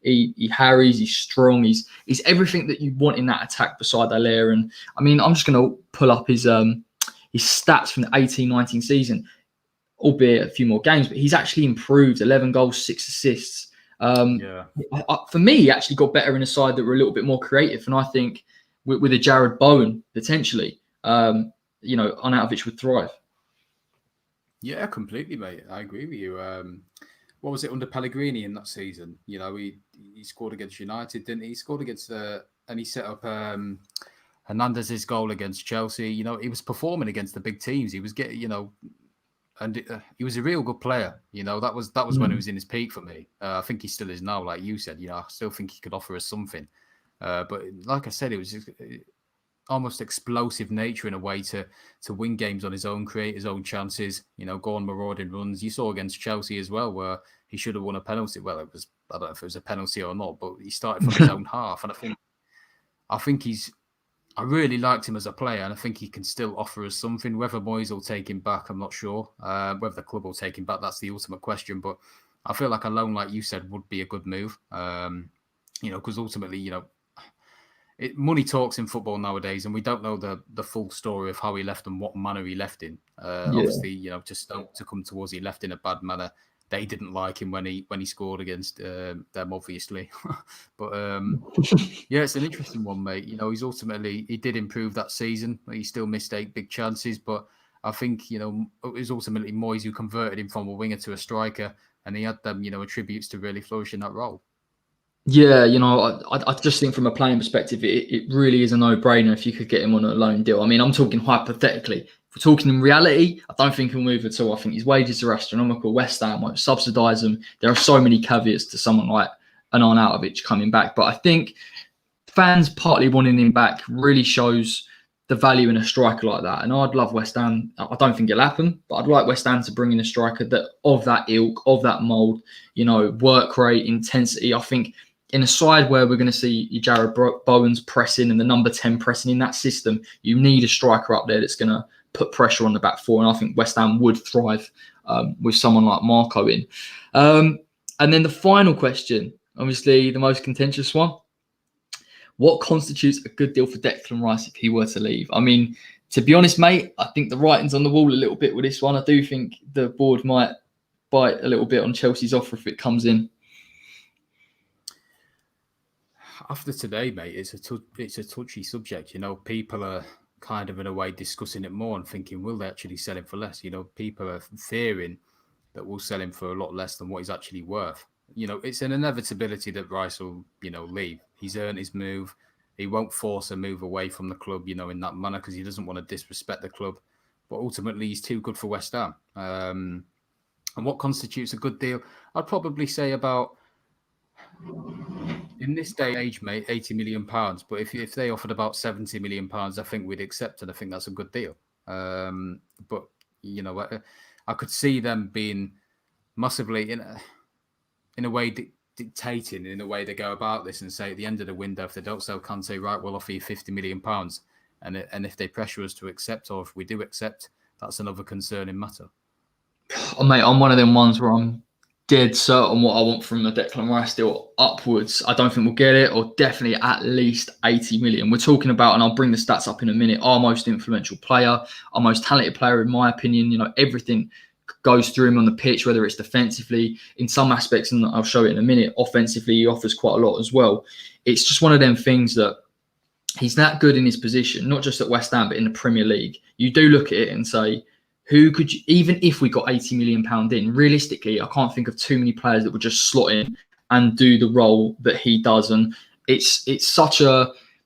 he harries, he's strong, he's everything that you want in that attack beside Allaire. And I mean, I'm just going to pull up his stats from the 18-19 season, albeit a few more games. But he's actually improved: 11 goals, 6 assists. For me, he actually got better in a side that were a little bit more creative. And I think with a Jared Bowen potentially, Arnautovic would thrive. Yeah, completely, mate. I agree with you. What was it under Pellegrini in that season? He scored against United, didn't he? He scored against and he set up Hernandez's goal against Chelsea. He was performing against the big teams. He was getting, and he was a real good player. That was when he was in his peak for me. I think he still is now, like you said. I still think he could offer us something. But like I said, it was just almost explosive nature in a way to win games on his own, create his own chances, go on marauding runs. You saw against Chelsea as well, where he should have won a penalty. Well, I don't know if it was a penalty or not, but he started from his own half. And I really liked him as a player, and I think he can still offer us something. Whether Moyes will take him back, I'm not sure. Whether the club will take him back, that's the ultimate question. But I feel like a loan, like you said, would be a good move. Because ultimately, money talks in football nowadays, and we don't know the full story of how he left and what manner he left in. Obviously, to come towards, he left in a bad manner. They didn't like him when he scored against them, obviously. But it's an interesting one, mate. He did improve that season. He still missed 8 big chances, but I think it was ultimately Moyes who converted him from a winger to a striker, and he had them attributes to really flourish in that role. Yeah, I just think from a playing perspective, it really is a no-brainer if you could get him on a loan deal. I mean, I'm talking hypothetically. If we're talking in reality, I don't think he'll move at all. I think his wages are astronomical. West Ham won't subsidise them. There are so many caveats to someone like an Arnautovic coming back. But I think fans partly wanting him back really shows the value in a striker like that. And I'd love West Ham. I don't think it'll happen, but I'd like West Ham to bring in a striker that of that ilk, of that mould, work rate, intensity. I think in a side where we're going to see Jared Bowen's pressing and the number 10 pressing in that system, you need a striker up there that's going to put pressure on the back four. And I think West Ham would thrive with someone like Marco in. And then the final question, obviously the most contentious one. What constitutes a good deal for Declan Rice if he were to leave? I mean, to be honest, mate, I think the writing's on the wall a little bit with this one. I do think the board might bite a little bit on Chelsea's offer if it comes in. After today, mate, it's a touchy subject. People are kind of in a way discussing it more and thinking, will they actually sell him for less? People are fearing that we'll sell him for a lot less than what he's actually worth. It's an inevitability that Rice will, leave. He's earned his move. He won't force a move away from the club, in that manner because he doesn't want to disrespect the club. But ultimately, he's too good for West Ham. And what constitutes a good deal? I'd probably say about, in this day and age, mate, £80 million. But if they offered about £70 million, I think we'd accept it. I think that's a good deal. But, I could see them being massively, in a way, dictating in the way they go about this and say at the end of the window, if they don't sell Kante, right, we'll offer you £50 million. And if they pressure us to accept, or if we do accept, that's another concerning matter. Oh, mate, I'm one of them ones where I'm dead certain what I want from the Declan Rice deal upwards. I don't think we'll get it, or definitely at least 80 million. We're talking about, and I'll bring the stats up in a minute, our most influential player, our most talented player, in my opinion. You know, everything goes through him on the pitch, whether it's defensively, in some aspects, and I'll show it in a minute, offensively, he offers quite a lot as well. It's just one of them things that he's that good in his position, not just at West Ham, but in the Premier League. You do look at it and say, who could you, even if we got £80 million in, realistically, I can't think of too many players that would just slot in and do the role that he does. And it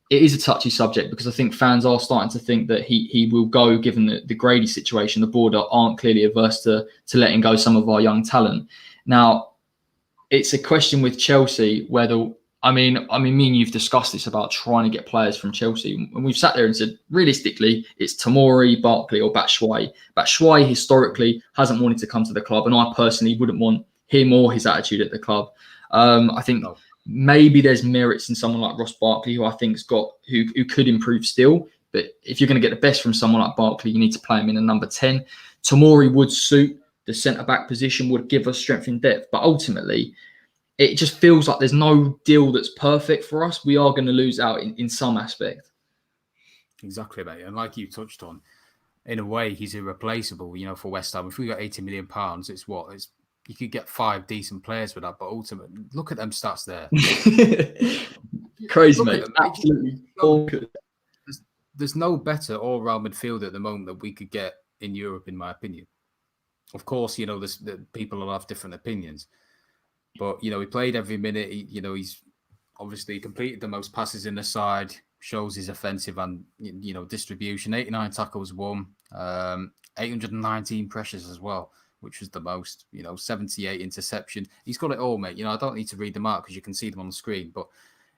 is a touchy subject, because I think fans are starting to think that he will go, given the Grady situation. The board aren't clearly averse to letting go some of our young talent. Now, it's a question with Chelsea whether, I mean, me and you've discussed this about trying to get players from Chelsea, and we've sat there and said, realistically, it's Tomori, Barkley, or Batshuayi. Batshuayi historically hasn't wanted to come to the club, and I personally wouldn't want him or his attitude at the club. I think maybe there's merits in someone like Ross Barkley, who I think's got who could improve still. But if you're going to get the best from someone like Barkley, you need to play him in a number 10. Tomori would suit the centre back position, would give us strength in depth, but ultimately, it just feels like there's no deal that's perfect for us. We are going to lose out in some aspect. Exactly, mate. And like you touched on, in a way, he's irreplaceable, you know, for West Ham. If we got £80 million, it's what? You could get 5 decent players with that, but ultimately, look at them stats there. Crazy, mate. Absolutely. There's no better all-round midfielder at the moment that we could get in Europe, in my opinion. Of course, you know, the people will have different opinions. But, you know, he played every minute. He's obviously completed the most passes in the side, shows his offensive and, you know, distribution. 89 tackles won, 819 pressures as well, which was the most, you know, 78 interception. He's got it all, mate. You know, I don't need to read them out because you can see them on the screen. But,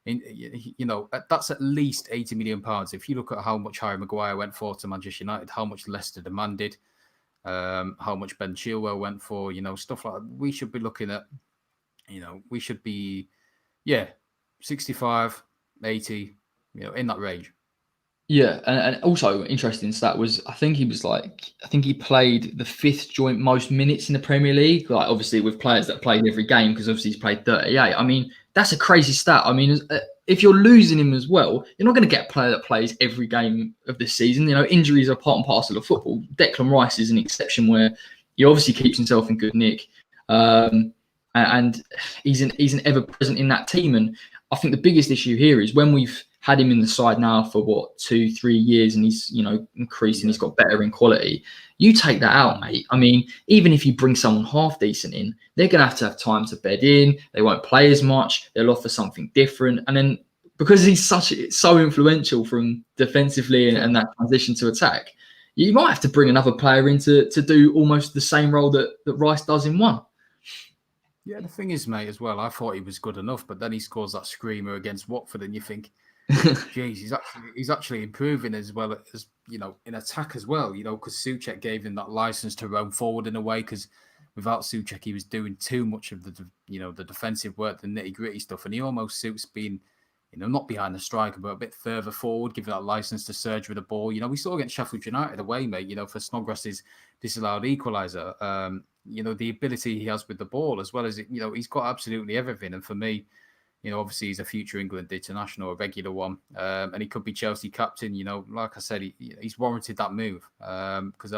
you know, that's at least £80 million. If you look at how much Harry Maguire went for to Manchester United, how much Leicester demanded, how much Ben Chilwell went for, you know, stuff like that, we should be looking at, you know, we should be, 65, 80, you know, in that range. Yeah, and also interesting stat was, I think he played the 5th joint most minutes in the Premier League. Like, obviously with players that played every game, because obviously he's played 38. I mean, that's a crazy stat. I mean, if you're losing him as well, you're not going to get a player that plays every game of this season. You know, injuries are part and parcel of football. Declan Rice is an exception where he obviously keeps himself in good nick. And he's an ever present in that team. And I think the biggest issue here is when we've had him in the side now for 2-3 years, and he's, you know, increasing, he's got better in quality. You take that out, mate. I mean, even if you bring someone half decent in, they're going to have time to bed in. They won't play as much. They'll offer something different. And then because he's so influential from defensively and that transition to attack, you might have to bring another player in to do almost the same role that Rice does in one. Yeah, the thing is, mate, as well, I thought he was good enough, but then he scores that screamer against Watford, and you think, geez, he's actually improving as well as, you know, in attack as well, you know, because Souček gave him that license to roam forward in a way, because without Souček, he was doing too much of the defensive work, the nitty-gritty stuff, and he almost suits being, you know, not behind the striker, but a bit further forward, giving that license to surge with the ball. You know, we saw against Sheffield United away, mate, you know, for Snodgrass's disallowed equaliser. You know, the ability he has with the ball, as well as, you know, he's got absolutely everything. And for me, you know, obviously he's a future England international, a regular one, and he could be Chelsea captain. You know, like I said, he's warranted that move, because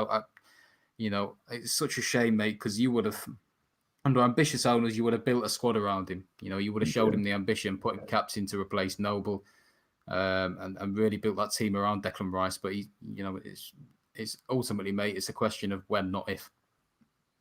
you know, it's such a shame, mate, because you would have, under ambitious owners, you would have built a squad around him. You know, you would have showed him the ambition, put him captain to replace Noble, and really built that team around Declan Rice. But he, you know, it's ultimately, mate, it's a question of when, not if.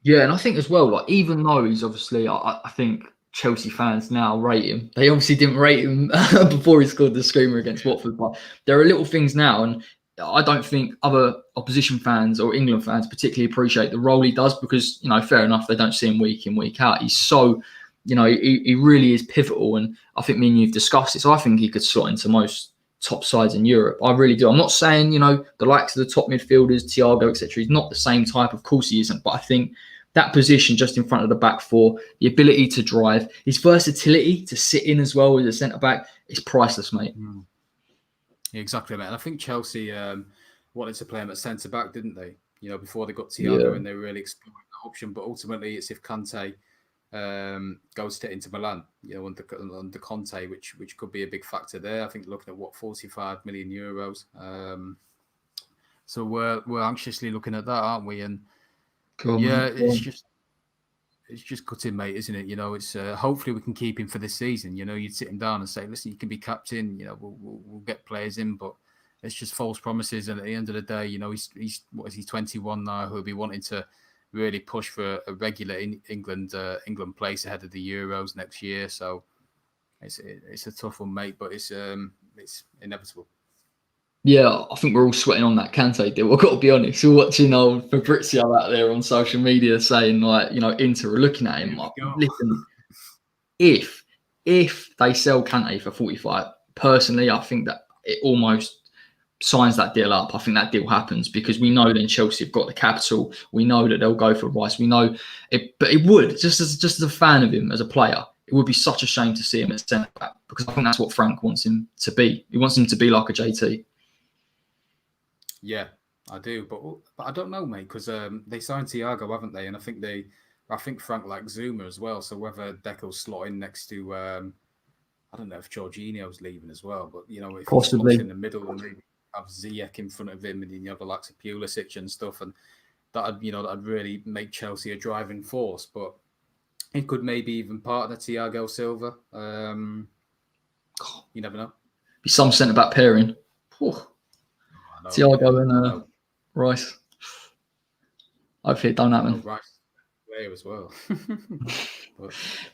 Yeah, and I think as well, like, even though he's obviously, I think Chelsea fans now rate him. They obviously didn't rate him before he scored the screamer against Watford, but there are little things now, and I don't think other opposition fans or England fans particularly appreciate the role he does, because, you know, fair enough, they don't see him week in, week out. He's so, you know, he really is pivotal, and I think me and you've discussed it, so I think he could slot into most top sides in Europe. I really do. I'm not saying, you know, the likes of the top midfielders, Thiago, etc. He's not the same type. Of course he isn't, but I think that position just in front of the back four, the ability to drive, his versatility to sit in as well as a centre back is priceless, mate. Yeah, exactly, mate. And I think Chelsea wanted to play him at centre back, didn't they? You know, before they got Thiago and they really explored that option. But ultimately, it's if Kante goes to Inter Milan, you know, under Conte, which could be a big factor there. I think looking at 45 million euros. So we're anxiously looking at that, aren't we? And it's just gutting, mate, isn't it? You know, it's hopefully we can keep him for this season. You know, you'd sit him down and say, listen, you can be captain. You know, we'll get players in, but it's just false promises. And at the end of the day, you know, he's what is he, 21 now? Who'll be wanting to really push for a regular England place ahead of the Euros next year. So it's a tough one, mate, but it's inevitable. Yeah, I think we're all sweating on that Kante deal. I've got to be honest. We're watching old Fabrizio out there on social media saying, like, you know, Inter are looking at him. Like, listen, if they sell Kante for 45, personally, I think that it almost signs that deal up. I think that deal happens because we know then Chelsea have got the capital. We know that they'll go for Rice. We know it, but it would just as a fan of him as a player. It would be such a shame to see him as centre back because I think that's what Frank wants him to be. He wants him to be like a JT. Yeah, I do, but I don't know, mate, because they signed Thiago, haven't they? And I think Frank likes Zuma as well. So whether Declan's slot in next to, I don't know if Jorginho's leaving as well, but you know, if possibly he slots in the middle and maybe have Ziyech in front of him, and you have the likes of Pulisic and stuff, and that'd really make Chelsea a driving force. But it could maybe even partner Thiago Silva. You never know. Be some centre back pairing. Thiago and Rice. Hopefully it don't happen. Rice there as well.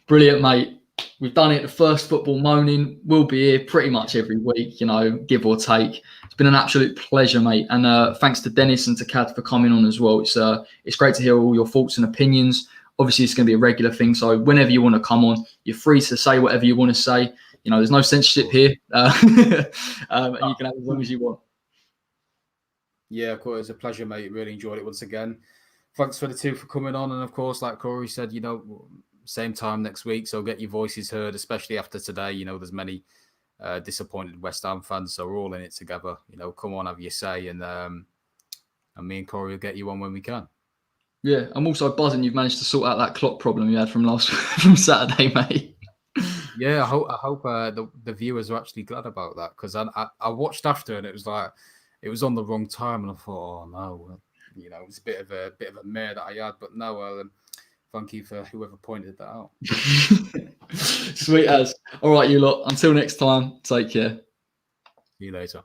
Brilliant, mate. We've done it. The first Football Moan In. We'll be here pretty much every week, you know, give or take. It's been an absolute pleasure, mate. And thanks to Dennis and to Cad for coming on as well. It's great to hear all your thoughts and opinions. Obviously, it's going to be a regular thing. So whenever you want to come on, you're free to say whatever you want to say. You know, there's no censorship here. And you can have as long as you want. Yeah, of course. It's a pleasure, mate. Really enjoyed it once again. Thanks for the two for coming on. And of course, like Corey said, you know, same time next week. So get your voices heard, especially after today. You know, there's many disappointed West Ham fans. So we're all in it together. You know, come on, have your say. And me and Corey will get you on when we can. Yeah, I'm also buzzing you've managed to sort out that clock problem you had from Saturday, mate. Yeah, I hope the viewers are actually glad about that, because I watched after and it was like it was on the wrong time, and I thought, oh no, you know, it's a bit of a mare that I had, but no, thank you for whoever pointed that out. Sweet as. All right, you lot. Until next time, take care. See you later.